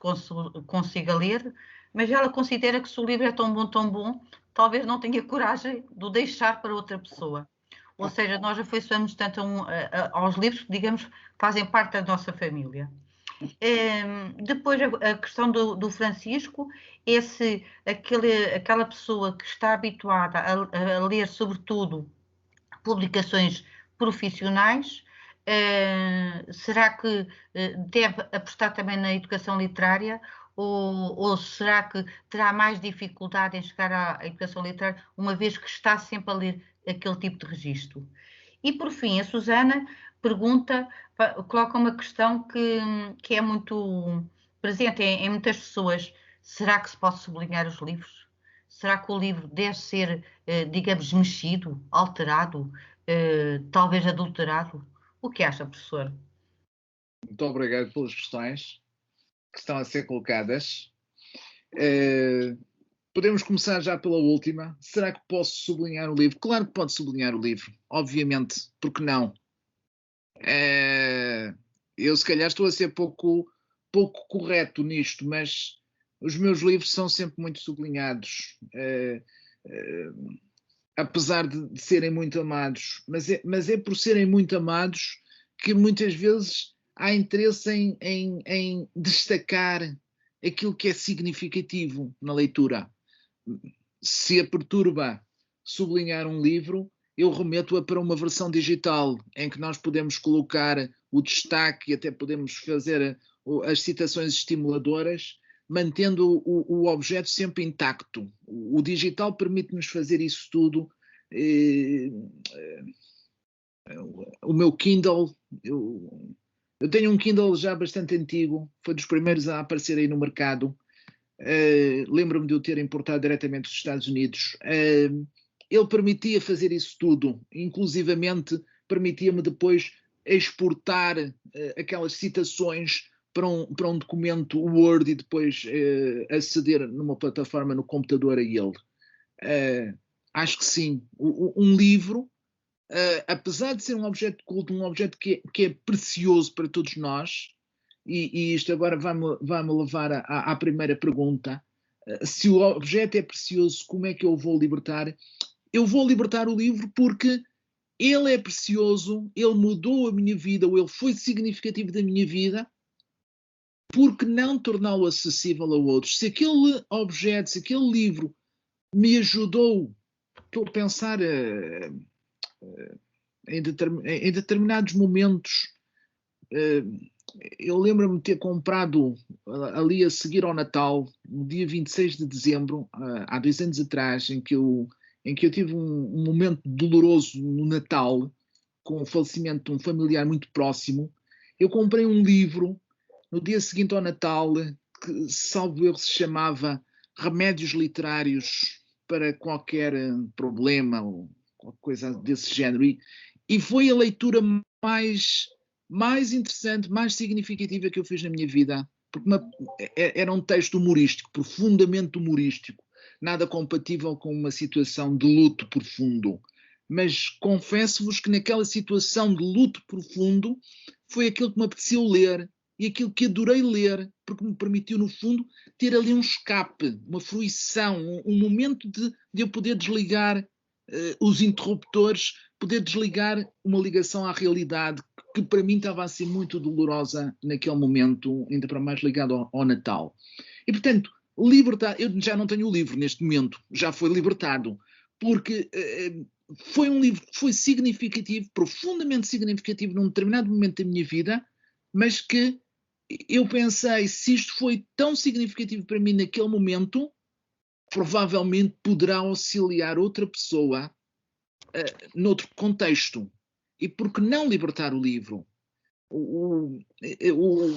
consiga ler, mas ela considera que se o livro é tão bom, talvez não tenha coragem de o deixar para outra pessoa. Ou seja, nós afeiçoamos tanto aos livros que, digamos, fazem parte da nossa família. Depois a questão do Francisco é se aquela pessoa que está habituada a ler, sobretudo, publicações profissionais, será que deve apostar também na educação literária ou será que terá mais dificuldade em chegar à educação literária, uma vez que está sempre a ler aquele tipo de registro? E, por fim, a Susana coloca uma questão que é muito presente em muitas pessoas. Será que se pode sublinhar os livros? Será que o livro deve ser, digamos, mexido, alterado, talvez adulterado? O que acha, professor? Muito obrigado pelas questões que estão a ser colocadas. Podemos começar já pela última. Será que posso sublinhar o livro? Claro que pode sublinhar o livro, obviamente, porque não? Eu se calhar estou a ser pouco correto nisto, mas os meus livros são sempre muito sublinhados, apesar de serem muito amados, mas é por serem muito amados que muitas vezes há interesse em destacar aquilo que é significativo na leitura. Se a perturba sublinhar um livro, eu remeto-a para uma versão digital, em que nós podemos colocar o destaque e até podemos fazer as citações estimuladoras, mantendo o objeto sempre intacto. O digital permite-nos fazer isso tudo. O meu Kindle, eu tenho um Kindle já bastante antigo, foi dos primeiros a aparecer aí no mercado. Lembro-me de o ter importado diretamente dos Estados Unidos. Ele permitia fazer isso tudo, inclusivamente permitia-me depois exportar aquelas citações para um documento Word e depois aceder numa plataforma no computador a ele. Acho que sim. Um livro, apesar de ser um objeto de culto, um objeto que é precioso para todos nós, e isto agora vai-me levar à primeira pergunta. Se o objeto é precioso, como é que eu vou libertar? Eu vou libertar o livro porque ele é precioso, ele mudou a minha vida, ou ele foi significativo da minha vida, porque não torná-lo acessível a outros? Se aquele objeto, se aquele livro me ajudou, estou a pensar em determinados momentos, eu lembro-me de ter comprado ali a seguir ao Natal, no dia 26 de dezembro, há 2 anos atrás, em que eu tive um momento doloroso no Natal, com o falecimento de um familiar muito próximo. Eu comprei um livro no dia seguinte ao Natal, que, salvo erro, se chamava Remédios Literários para Qualquer Problema, ou qualquer coisa desse género. E foi a leitura mais mais interessante, mais significativa que eu fiz na minha vida, porque era um texto humorístico, profundamente humorístico, nada compatível com uma situação de luto profundo. Mas confesso-vos que naquela situação de luto profundo foi aquilo que me apeteceu ler e aquilo que adorei ler, porque me permitiu, no fundo, ter ali um escape, uma fruição, um momento de eu poder desligar os interruptores, poder desligar uma ligação à realidade que para mim estava a ser muito dolorosa naquele momento, ainda para mais ligado ao Natal. E, portanto, libertar, eu já não tenho o livro neste momento, já foi libertado, porque foi um livro que foi significativo, profundamente significativo num determinado momento da minha vida, mas que eu pensei, se isto foi tão significativo para mim naquele momento, provavelmente poderá auxiliar outra pessoa noutro contexto. E por que não libertar o livro?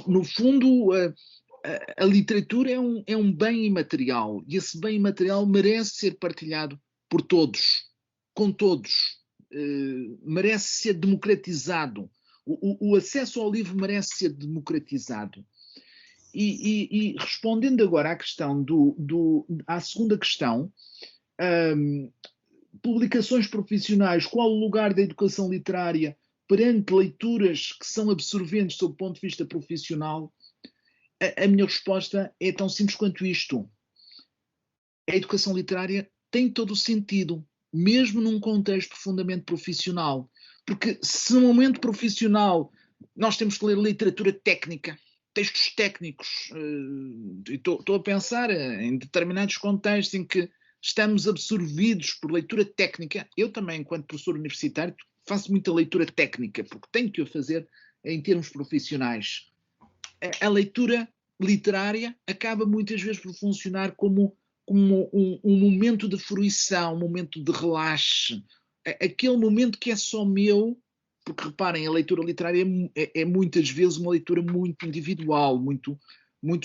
No fundo, a literatura é um bem imaterial, e esse bem imaterial merece ser partilhado por todos, com todos. Merece ser democratizado. O acesso ao livro merece ser democratizado. E respondendo agora à questão à segunda questão, publicações profissionais, qual o lugar da educação literária perante leituras que são absorventes sob o ponto de vista profissional? A minha resposta é tão simples quanto isto. A educação literária tem todo o sentido, mesmo num contexto profundamente profissional. Porque se no momento profissional nós temos que ler literatura técnica, textos técnicos, estou a pensar em determinados contextos em que estamos absorvidos por leitura técnica. Eu também, enquanto professor universitário, faço muita leitura técnica, porque tenho que o fazer em termos profissionais. A leitura literária acaba muitas vezes por funcionar como um momento de fruição, um momento de relaxe, aquele momento que é só meu, porque reparem, a leitura literária é muitas vezes uma leitura muito individual, muito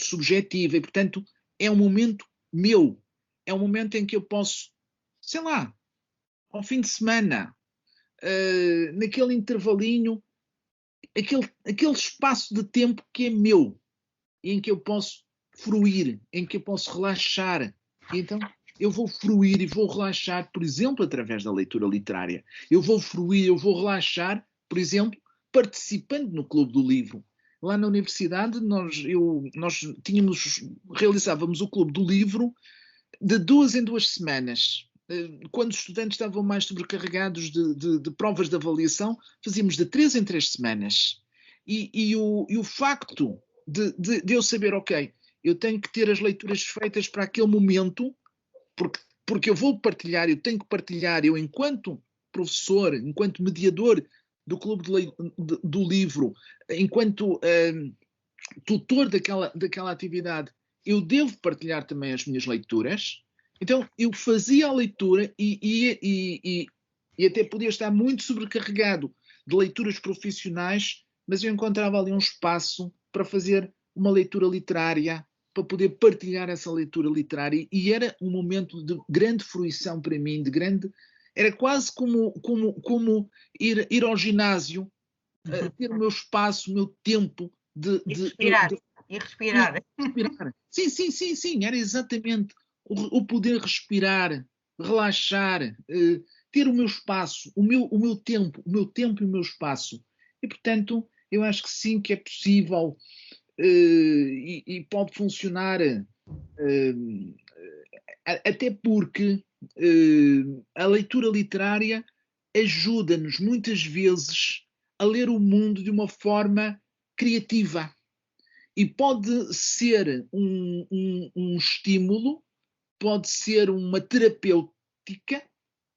subjetiva, e portanto é um momento meu, é um momento em que eu posso, sei lá, ao fim de semana, naquele intervalinho, aquele espaço de tempo que é meu, em que eu posso fruir, em que eu posso relaxar. E então eu vou fruir e vou relaxar, por exemplo, através da leitura literária. Eu vou fruir, eu vou relaxar, por exemplo, participando no Clube do Livro. Lá na universidade nós realizávamos o Clube do Livro de 2 em 2 semanas. Quando os estudantes estavam mais sobrecarregados de provas de avaliação, fazíamos de 3 em 3 semanas. E o facto de eu saber, ok, eu tenho que ter as leituras feitas para aquele momento, porque eu vou partilhar, eu tenho que partilhar, eu enquanto professor, enquanto mediador do Clube do Livro, enquanto tutor daquela atividade, eu devo partilhar também as minhas leituras. Então eu fazia a leitura e até podia estar muito sobrecarregado de leituras profissionais, mas eu encontrava ali um espaço para fazer uma leitura literária, para poder partilhar essa leitura literária, e era um momento de grande fruição para mim, era quase como ir ao ginásio, ter o meu espaço, o meu tempo e respirar. Respirar. Sim, era exatamente o poder respirar, relaxar, ter o meu espaço, o meu tempo e o meu espaço. E, portanto, eu acho que sim, que é possível e pode funcionar, até porque a leitura literária ajuda-nos muitas vezes a ler o mundo de uma forma criativa. E pode ser um estímulo, pode ser uma terapêutica.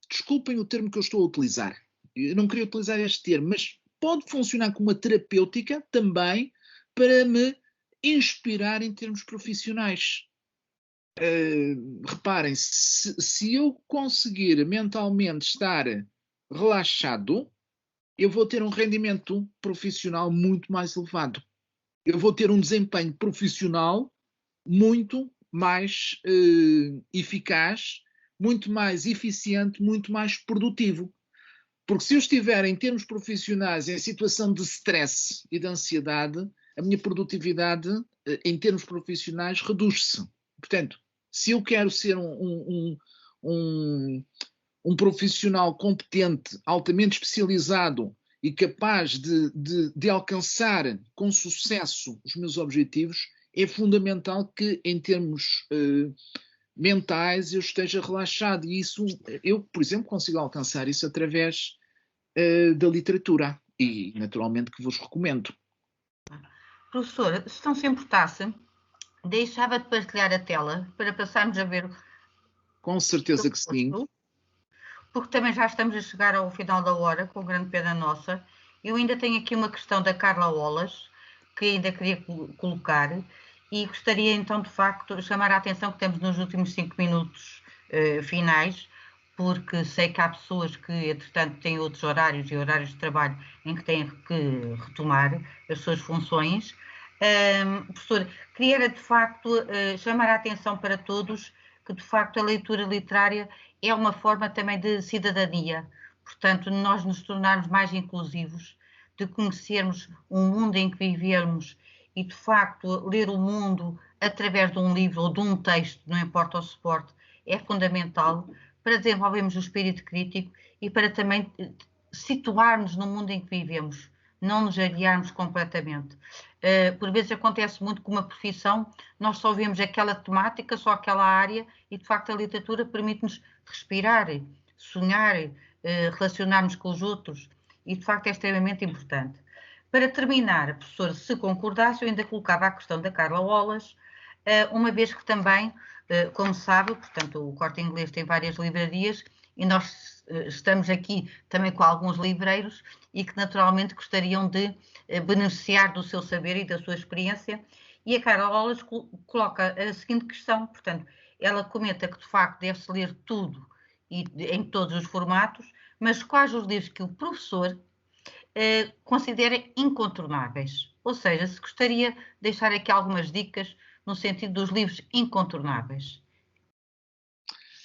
Desculpem o termo que eu estou a utilizar. Eu não queria utilizar este termo, mas pode funcionar como uma terapêutica também para me inspirar em termos profissionais. Reparem, se eu conseguir mentalmente estar relaxado, eu vou ter um rendimento profissional muito mais elevado. Eu vou ter um desempenho profissional muito mais eficaz, muito mais eficiente, muito mais produtivo. Porque se eu estiver em termos profissionais em situação de stress e de ansiedade, a minha produtividade em termos profissionais reduz-se. Portanto, se eu quero ser um profissional competente, altamente especializado e capaz de alcançar com sucesso os meus objetivos, é fundamental que, em termos mentais, eu esteja relaxado. E isso, eu, por exemplo, consigo alcançar isso através da literatura. E, naturalmente, que vos recomendo. Professora, se não se importasse, deixava de partilhar a tela para passarmos a ver. Com certeza que sim. Porque também já estamos a chegar ao final da hora, com grande pena nossa. Eu ainda tenho aqui uma questão da Carla Olas, que ainda queria colocar, e gostaria então, de facto, de chamar a atenção que temos nos últimos 5 minutos finais, porque sei que há pessoas que, entretanto, têm outros horários e horários de trabalho em que têm que retomar as suas funções. Professor, queria de facto chamar a atenção para todos que de facto a leitura literária é uma forma também de cidadania, portanto nós nos tornarmos mais inclusivos, de conhecermos o mundo em que vivemos e de facto ler o mundo através de um livro ou de um texto, não importa o suporte, é fundamental para desenvolvermos o espírito crítico e para também situarmos no mundo em que vivemos, não nos aliarmos completamente. Por vezes acontece muito com uma profissão, nós só vemos aquela temática, só aquela área, e de facto a literatura permite-nos respirar, sonhar, relacionarmos com os outros, e de facto é extremamente importante. Para terminar, professor, se concordasse, eu ainda colocava a questão da Carla Olas, uma vez que também, como sabe, portanto o Corte Inglês tem várias livrarias, e nós estamos aqui também com alguns livreiros e que naturalmente gostariam de beneficiar do seu saber e da sua experiência. E a Carla Olas coloca a seguinte questão, portanto, ela comenta que de facto deve-se ler tudo e em todos os formatos, mas quais os livros que o professor considera incontornáveis? Ou seja, se gostaria de deixar aqui algumas dicas no sentido dos livros incontornáveis.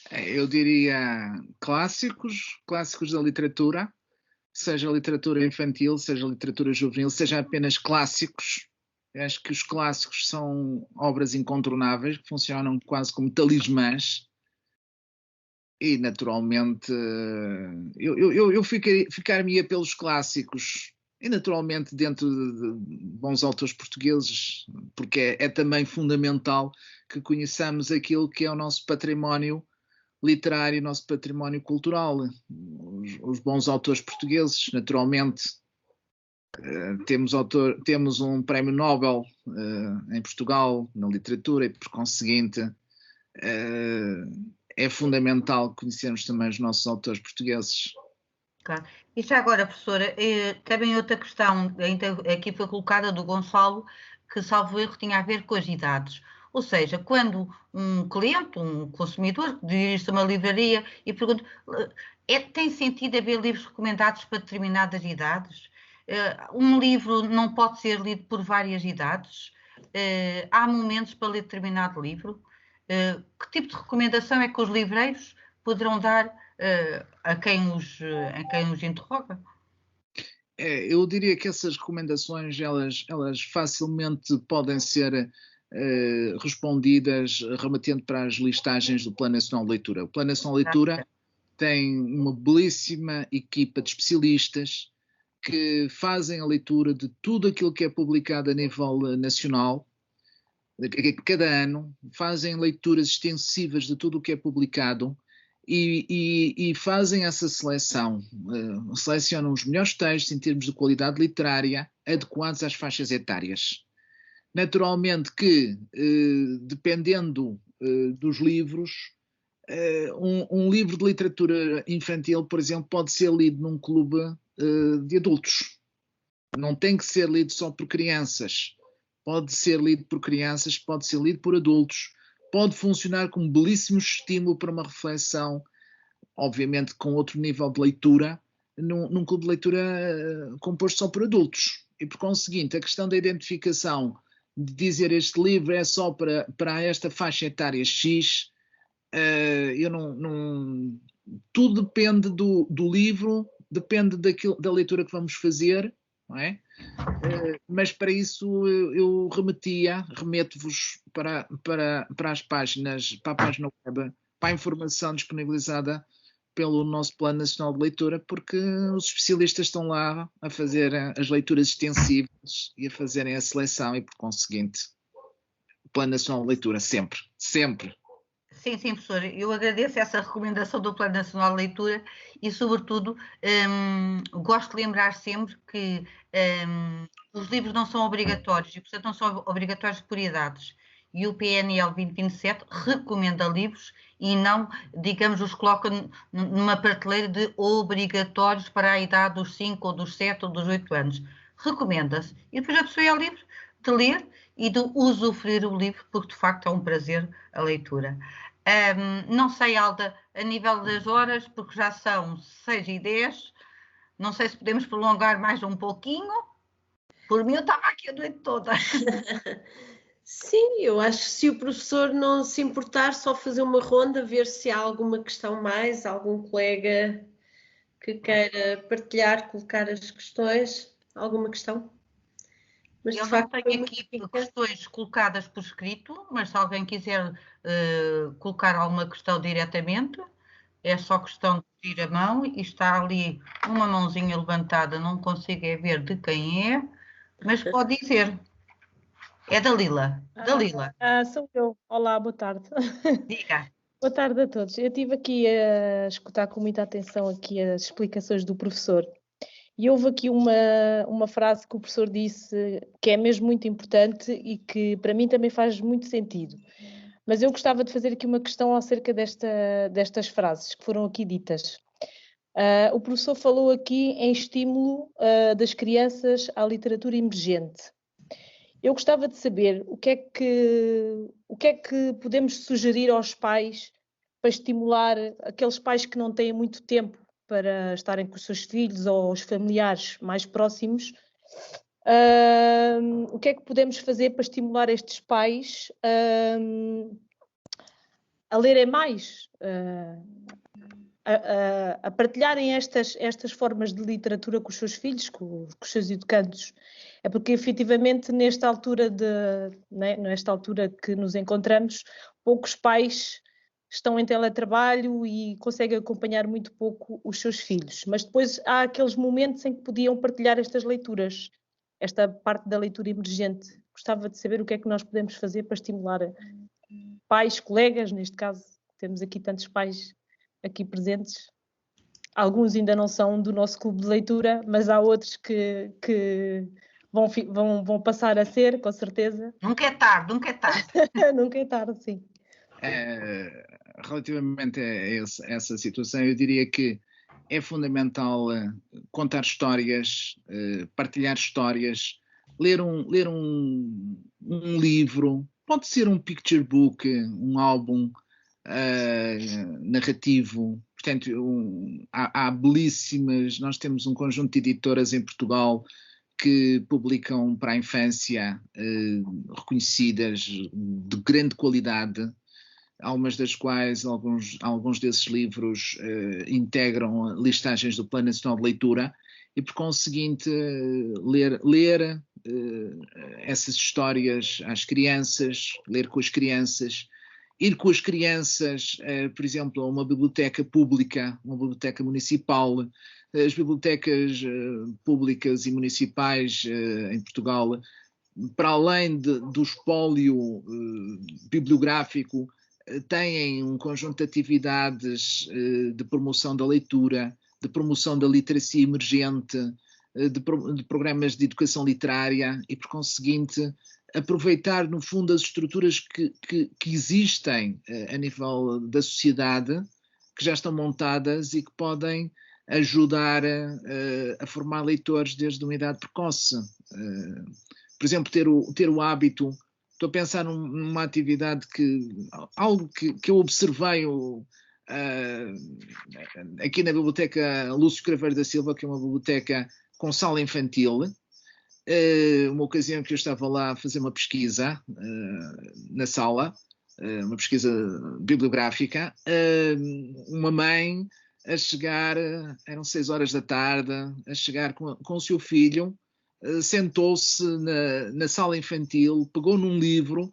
Eu diria clássicos da literatura, seja literatura infantil, seja literatura juvenil, seja apenas clássicos. Eu acho que os clássicos são obras incontornáveis, que funcionam quase como talismãs. E, naturalmente, eu ficar-me-ia pelos clássicos. E, naturalmente, dentro de bons autores portugueses, porque é também fundamental que conheçamos aquilo que é o nosso património literário, nosso património cultural, os bons autores portugueses, naturalmente. Temos um prémio Nobel em Portugal, na literatura, e por conseguinte é fundamental conhecermos também os nossos autores portugueses. Claro. E já agora, professora, também outra questão, ainda aqui foi colocada do Gonçalo, que salvo erro tinha a ver com as idades. Ou seja, quando um cliente, um consumidor, dirige-se a uma livraria e pergunta, tem sentido haver livros recomendados para determinadas idades? Um livro não pode ser lido por várias idades? Há momentos para ler determinado livro? Que tipo de recomendação é que os livreiros poderão dar a quem os interroga? Eu diria que essas recomendações elas facilmente podem ser respondidas remetendo para as listagens do Plano Nacional de Leitura. O Plano Nacional de Leitura tem uma belíssima equipa de especialistas que fazem a leitura de tudo aquilo que é publicado a nível nacional, cada ano, fazem leituras extensivas de tudo o que é publicado e fazem essa seleção, selecionam os melhores textos em termos de qualidade literária adequados às faixas etárias. Naturalmente que, dependendo dos livros, um livro de literatura infantil, por exemplo, pode ser lido num clube de adultos. Não tem que ser lido só por crianças. Pode ser lido por crianças, pode ser lido por adultos. Pode funcionar como belíssimo estímulo para uma reflexão, obviamente com outro nível de leitura, num clube de leitura composto só por adultos. E, por conseguinte, a questão da identificação de dizer este livro é só para esta faixa etária X, tudo depende do livro, depende da leitura que vamos fazer, não é? Mas para isso eu remeto-vos para as páginas, para a página web, para a informação disponibilizada pelo nosso Plano Nacional de Leitura, porque os especialistas estão lá a fazer as leituras extensivas e a fazerem a seleção e, por conseguinte, o Plano Nacional de Leitura, sempre. Sim, professor, eu agradeço essa recomendação do Plano Nacional de Leitura e, sobretudo, gosto de lembrar sempre que os livros não são obrigatórios e, portanto, não são obrigatórios por idades. E o PNL 2027 recomenda livros e não, digamos, os coloca numa prateleira de obrigatórios para a idade dos 5 ou dos 7 ou dos 8 anos. Recomenda-se. E depois a pessoa é livre de ler e de usufruir o livro, porque de facto é um prazer a leitura. Não sei, Alda, a nível das horas, porque já são 6h10, não sei se podemos prolongar mais um pouquinho. Por mim eu estava aqui a noite toda. Sim, eu acho que se o professor não se importar, só fazer uma ronda, ver se há alguma questão mais, algum colega que queira partilhar, colocar as questões, alguma questão? Mas, eu não tenho aqui questões colocadas por escrito, mas se alguém quiser colocar alguma questão diretamente, é só questão de pedir a mão e está ali uma mãozinha levantada, não consigo ver de quem é, mas pode dizer. É da Lila. Sou eu. Olá, boa tarde. Diga. Boa tarde a todos. Eu estive aqui a escutar com muita atenção aqui as explicações do professor. E houve aqui uma frase que o professor disse que é mesmo muito importante e que para mim também faz muito sentido. Mas eu gostava de fazer aqui uma questão acerca destas frases que foram aqui ditas. O professor falou aqui em estímulo das crianças à literatura emergente. Eu gostava de saber o que é que podemos sugerir aos pais para estimular aqueles pais que não têm muito tempo para estarem com os seus filhos ou os familiares mais próximos. O que é que podemos fazer para estimular estes pais a lerem mais, a partilharem estas formas de literatura com os seus filhos, com os seus educandos? É porque, efetivamente, nesta altura que nos encontramos, poucos pais estão em teletrabalho e conseguem acompanhar muito pouco os seus filhos. Mas depois há aqueles momentos em que podiam partilhar estas leituras, esta parte da leitura emergente. Gostava de saber o que é que nós podemos fazer para estimular pais, colegas, neste caso, temos aqui tantos pais aqui presentes. Alguns ainda não são do nosso clube de leitura, mas há outros que vão passar a ser, com certeza. Nunca é tarde. Nunca é tarde, sim. Relativamente a essa situação, eu diria que é fundamental contar histórias, partilhar histórias, ler um livro, pode ser um picture book, um álbum narrativo. Portanto, há belíssimas, nós temos um conjunto de editoras em Portugal que publicam para a infância reconhecidas de grande qualidade, algumas das quais, alguns desses livros integram listagens do Plano Nacional de Leitura e, por conseguinte, ler essas histórias às crianças, ler com as crianças, ir com as crianças, por exemplo, a uma biblioteca pública, uma biblioteca municipal. As bibliotecas públicas e municipais em Portugal, para além do espólio bibliográfico, têm um conjunto de atividades de promoção da leitura, de promoção da literacia emergente, de programas de educação literária e, por conseguinte, aproveitar, no fundo, as estruturas que existem a nível da sociedade, que já estão montadas e que podem ajudar a formar leitores desde uma idade precoce. Por exemplo, ter o hábito. Estou a pensar numa atividade algo que eu observei aqui na Biblioteca Lúcio Craveiro da Silva, que é uma biblioteca com sala infantil. Uma ocasião que eu estava lá a fazer uma pesquisa na sala, uma pesquisa bibliográfica, uma mãe a chegar, eram 6 horas da tarde, a chegar com o seu filho, sentou-se na sala infantil, pegou num livro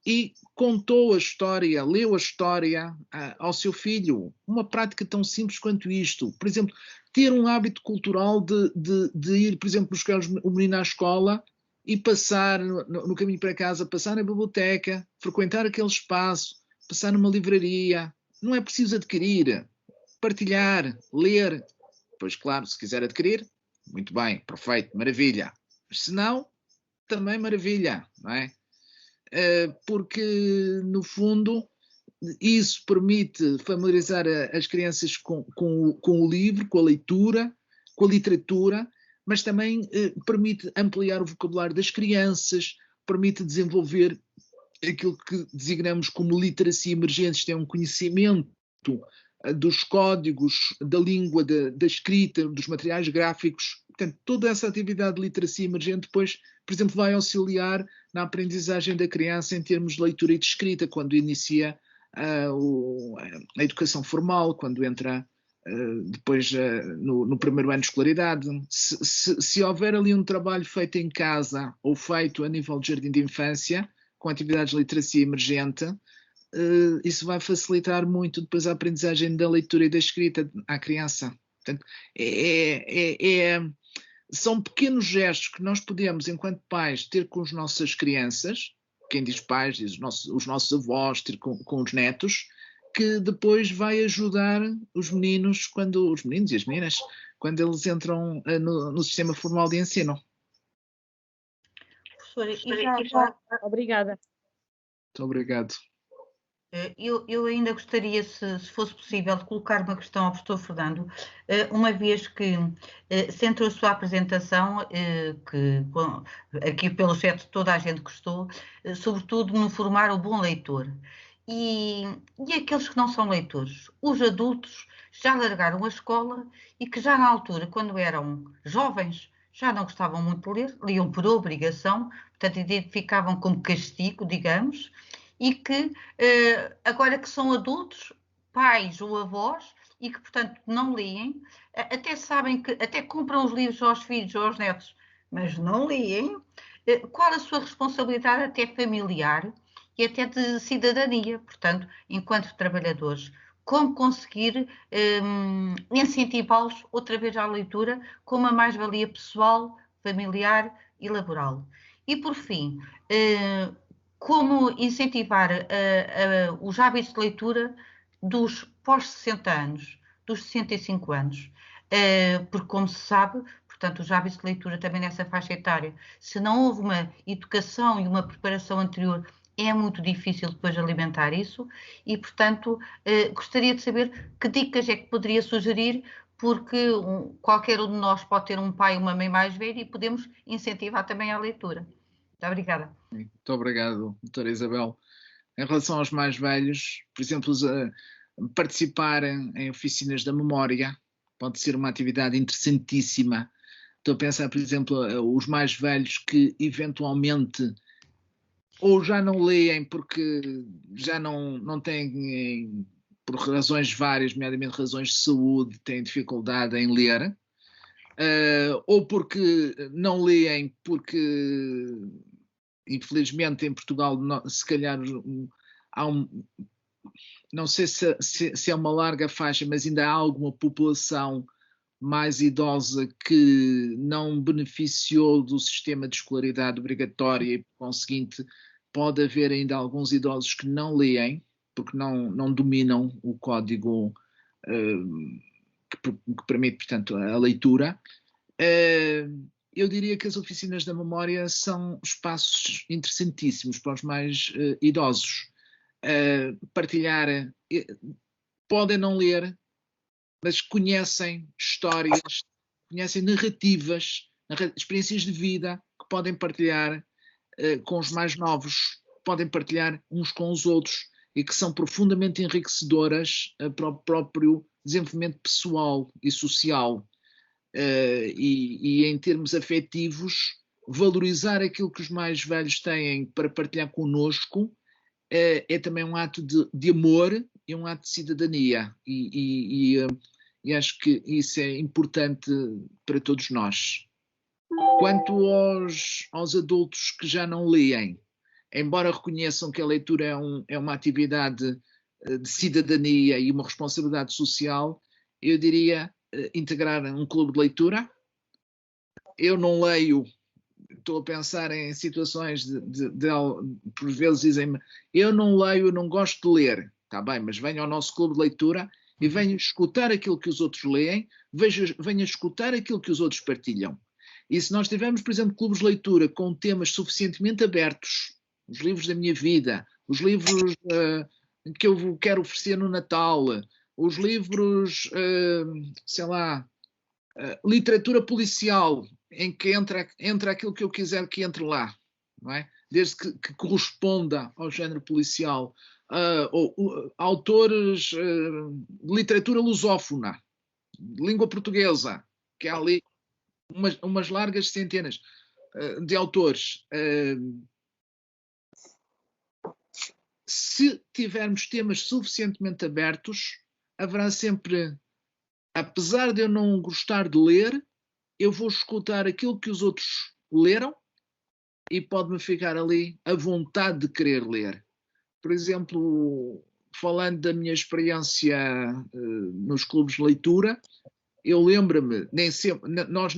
e contou a história, leu a história ao seu filho. Uma prática tão simples quanto isto. Por exemplo, ter um hábito cultural de ir, por exemplo, buscar o menino à escola e passar no caminho para casa, passar na biblioteca, frequentar aquele espaço, passar numa livraria. Não é preciso adquirir, partilhar, ler. Pois claro, se quiser adquirir, muito bem, perfeito, maravilha. Mas se não, também maravilha, não é? Porque, no fundo, isso permite familiarizar as crianças com o livro, com a leitura, com a literatura, mas também permite ampliar o vocabulário das crianças, permite desenvolver aquilo que designamos como literacia emergente, isto é um conhecimento dos códigos, da língua, da escrita, dos materiais gráficos. Portanto, toda essa atividade de literacia emergente depois, por exemplo, vai auxiliar na aprendizagem da criança em termos de leitura e de escrita, quando inicia a educação formal, quando entra depois no primeiro ano de escolaridade. Se houver ali um trabalho feito em casa ou feito a nível de jardim de infância, com atividades de literacia emergente, isso vai facilitar muito depois a aprendizagem da leitura e da escrita à criança. Portanto, são pequenos gestos que nós podemos, enquanto pais, ter com as nossas crianças. Quem diz pais, diz os nossos avós, ter com os netos, que depois vai ajudar os meninos e as meninas, quando eles entram no sistema formal de ensino. Professora, obrigada. Muito obrigado. Eu ainda gostaria, se fosse possível, de colocar uma questão ao professor Fernando, uma vez que centrou a sua apresentação, que aqui pelo chat toda a gente gostou, sobretudo no formar o bom leitor. E aqueles que não são leitores, os adultos já largaram a escola e que já na altura, quando eram jovens, já não gostavam muito de ler, liam por obrigação, portanto identificavam como castigo, digamos, e que agora que são adultos, pais ou avós, e que portanto não leem, até sabem que, até compram os livros aos filhos ou aos netos, mas não leem, qual a sua responsabilidade até familiar e até de cidadania, portanto, enquanto trabalhadores, como conseguir incentivá-los outra vez à leitura com uma mais-valia pessoal, familiar e laboral. E por fim, como incentivar os hábitos de leitura dos pós-60 anos, dos 65 anos, porque como se sabe, portanto, os hábitos de leitura também nessa faixa etária, se não houve uma educação e uma preparação anterior, é muito difícil depois alimentar isso e, portanto, gostaria de saber que dicas é que poderia sugerir, porque qualquer um de nós pode ter um pai ou uma mãe mais velha e podemos incentivar também a leitura. Muito obrigada. Muito obrigado, doutora Isabel. Em relação aos mais velhos, por exemplo, participar em oficinas da memória pode ser uma atividade interessantíssima. Estou a pensar, por exemplo, os mais velhos que eventualmente ou já não leem porque já não têm, por razões várias, nomeadamente razões de saúde, têm dificuldade em ler, ou porque não leem porque, infelizmente, em Portugal, se calhar há não sei se é uma larga faixa, mas ainda há alguma população mais idosa que não beneficiou do sistema de escolaridade obrigatória e, por conseguinte, pode haver ainda alguns idosos que não leem, porque não dominam o código que permite, portanto, a leitura. Eu diria que as oficinas da memória são espaços interessantíssimos para os mais idosos. Partilhar, podem não ler, mas conhecem histórias, conhecem narrativas, experiências de vida que podem partilhar com os mais novos, podem partilhar uns com os outros e que são profundamente enriquecedoras para o próprio desenvolvimento pessoal e social. E em termos afetivos, valorizar aquilo que os mais velhos têm para partilhar connosco é também um ato de amor e um ato de cidadania. e acho que isso é importante para todos nós. Quanto aos adultos que já não leem, embora reconheçam que a leitura é uma atividade de cidadania e uma responsabilidade social, eu diria integrar um clube de leitura. Eu não leio, estou a pensar em situações por vezes dizem-me, eu não leio, eu não gosto de ler. Está bem, mas venha ao nosso clube de leitura e venha escutar aquilo que os outros leem, venha escutar aquilo que os outros partilham. E se nós tivermos, por exemplo, clubes de leitura com temas suficientemente abertos, os livros da minha vida, os livros que eu quero oferecer no Natal, os livros, sei lá, literatura policial, em que entra aquilo que eu quiser que entre lá, não é? Desde que corresponda ao género policial. Autores de literatura lusófona, de língua portuguesa, que há ali umas largas centenas de autores. Se tivermos temas suficientemente abertos, haverá sempre, apesar de eu não gostar de ler, eu vou escutar aquilo que os outros leram e pode-me ficar ali a vontade de querer ler. Por exemplo, falando da minha experiência nos clubes de leitura, eu lembro-me, nós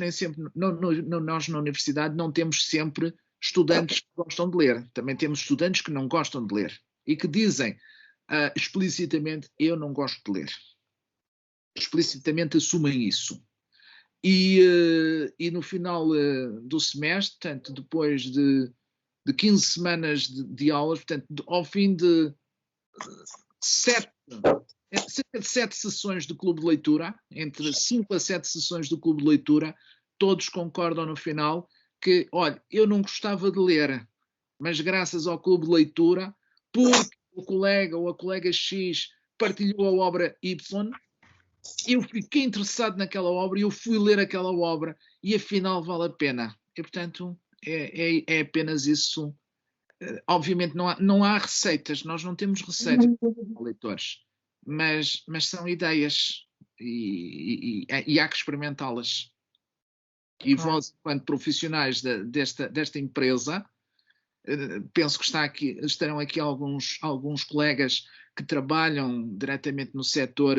na universidade não temos sempre estudantes que gostam de ler. Também temos estudantes que não gostam de ler e que dizem explicitamente, eu não gosto de ler. Explicitamente assumem isso. E no final do semestre, portanto, depois de 15 semanas de aulas, portanto, ao fim de cerca de 7 sessões de clube de leitura, entre 5 a 7 sessões do clube de leitura, todos concordam no final que, olha, eu não gostava de ler, mas graças ao clube de leitura, porque o colega ou a colega X partilhou a obra Y, eu fiquei interessado naquela obra e eu fui ler aquela obra e afinal vale a pena. E, portanto, é apenas isso. Obviamente não há receitas, nós não temos receitas para leitores, mas são ideias e há que experimentá-las. E vós, enquanto profissionais desta empresa, penso que estarão aqui alguns colegas que trabalham diretamente no setor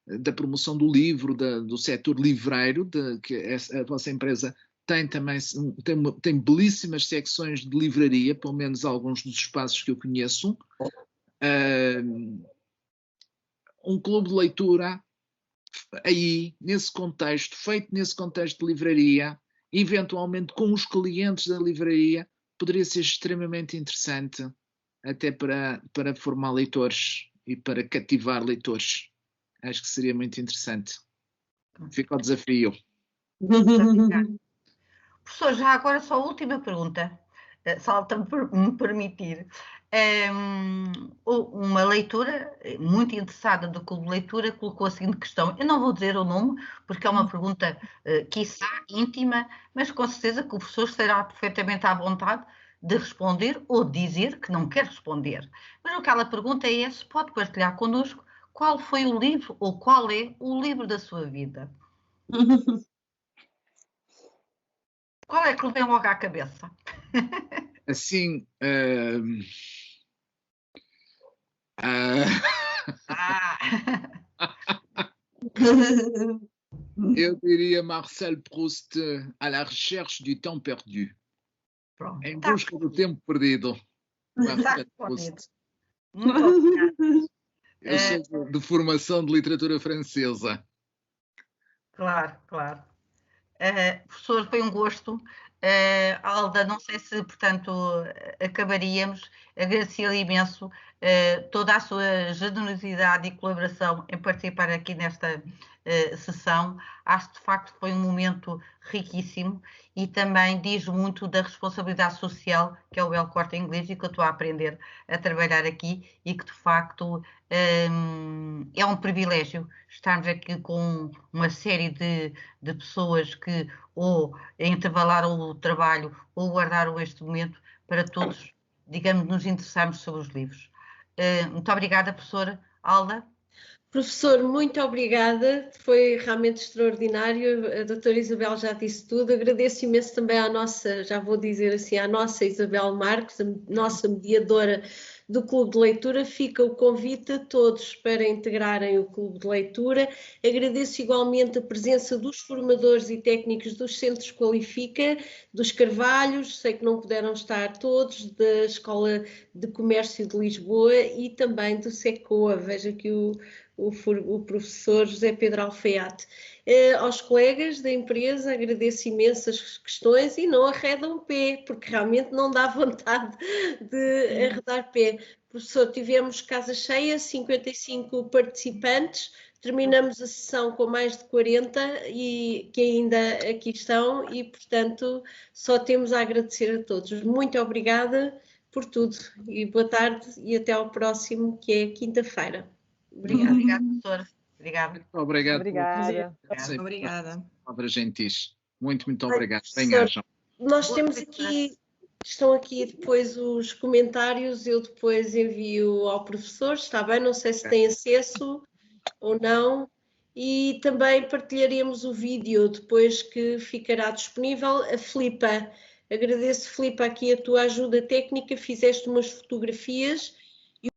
da promoção do livro, do setor livreiro, que a vossa empresa tem também tem belíssimas secções de livraria, pelo menos alguns dos espaços que eu conheço. Um clube de leitura aí, nesse contexto, feito nesse contexto de livraria, eventualmente com os clientes da livraria, poderia ser extremamente interessante até para formar leitores e para cativar leitores. Acho que seria muito interessante. Fica o desafio. Professor, já agora só a última pergunta, se ela me permitir. Uma leitura muito interessada do Clube de Leitura colocou a seguinte questão. Eu não vou dizer o nome, porque é uma pergunta, quiçá, íntima, mas com certeza que o professor estará perfeitamente à vontade de responder ou dizer que não quer responder. Mas o que ela pergunta é se pode partilhar connosco qual foi o livro ou qual é o livro da sua vida. Qual é que lhe vem logo à cabeça? Assim, eu diria Marcel Proust, à la recherche du temps perdu. Pronto, em busca do tempo perdido. Marcel Proust. Muito obrigada. Eu sou de formação de literatura francesa. Claro, claro. Professor, foi um gosto. Alda, não sei se, portanto, acabaríamos. Agradecer-lhe imenso toda a sua generosidade e colaboração em participar aqui nesta sessão. Acho que, de facto, foi um momento riquíssimo e também diz muito da responsabilidade social que é o El Corte Inglês e que eu estou a aprender a trabalhar aqui e que, de facto, é um privilégio estarmos aqui com uma série de pessoas que ou intervalaram o trabalho ou guardaram este momento para todos, digamos, nos interessarmos sobre os livros. Muito obrigada, professora Alda. Professor, muito obrigada, foi realmente extraordinário, a doutora Isabel já disse tudo, agradeço imenso também à nossa, já vou dizer assim, à nossa Isabel Marques, a nossa mediadora do Clube de Leitura, fica o convite a todos para integrarem o Clube de Leitura, agradeço igualmente a presença dos formadores e técnicos dos Centros Qualifica, dos Carvalhos, sei que não puderam estar todos, da Escola de Comércio de Lisboa e também do SECOA, veja que o professor José Pedro Alfaiate. Aos colegas da empresa agradeço imenso as questões e não arredam o pé, porque realmente não dá vontade de arredar pé. Professor, tivemos casa cheia, 55 participantes, terminamos a sessão com mais de 40 e que ainda aqui estão e, portanto, só temos a agradecer a todos. Muito obrigada por tudo e boa tarde e até ao próximo, que é quinta-feira. Obrigada. Obrigada, professora. Obrigada. Obrigado. Obrigada. Obrigada. Palavras gentis. Muito obrigado. Professor, nós temos aqui, estão aqui depois os comentários, eu depois envio ao professor, está bem? Não sei se tem acesso ou não. E também partilharemos o vídeo depois que ficará disponível. A Filipa, agradeço, Filipa, aqui a tua ajuda técnica, fizeste umas fotografias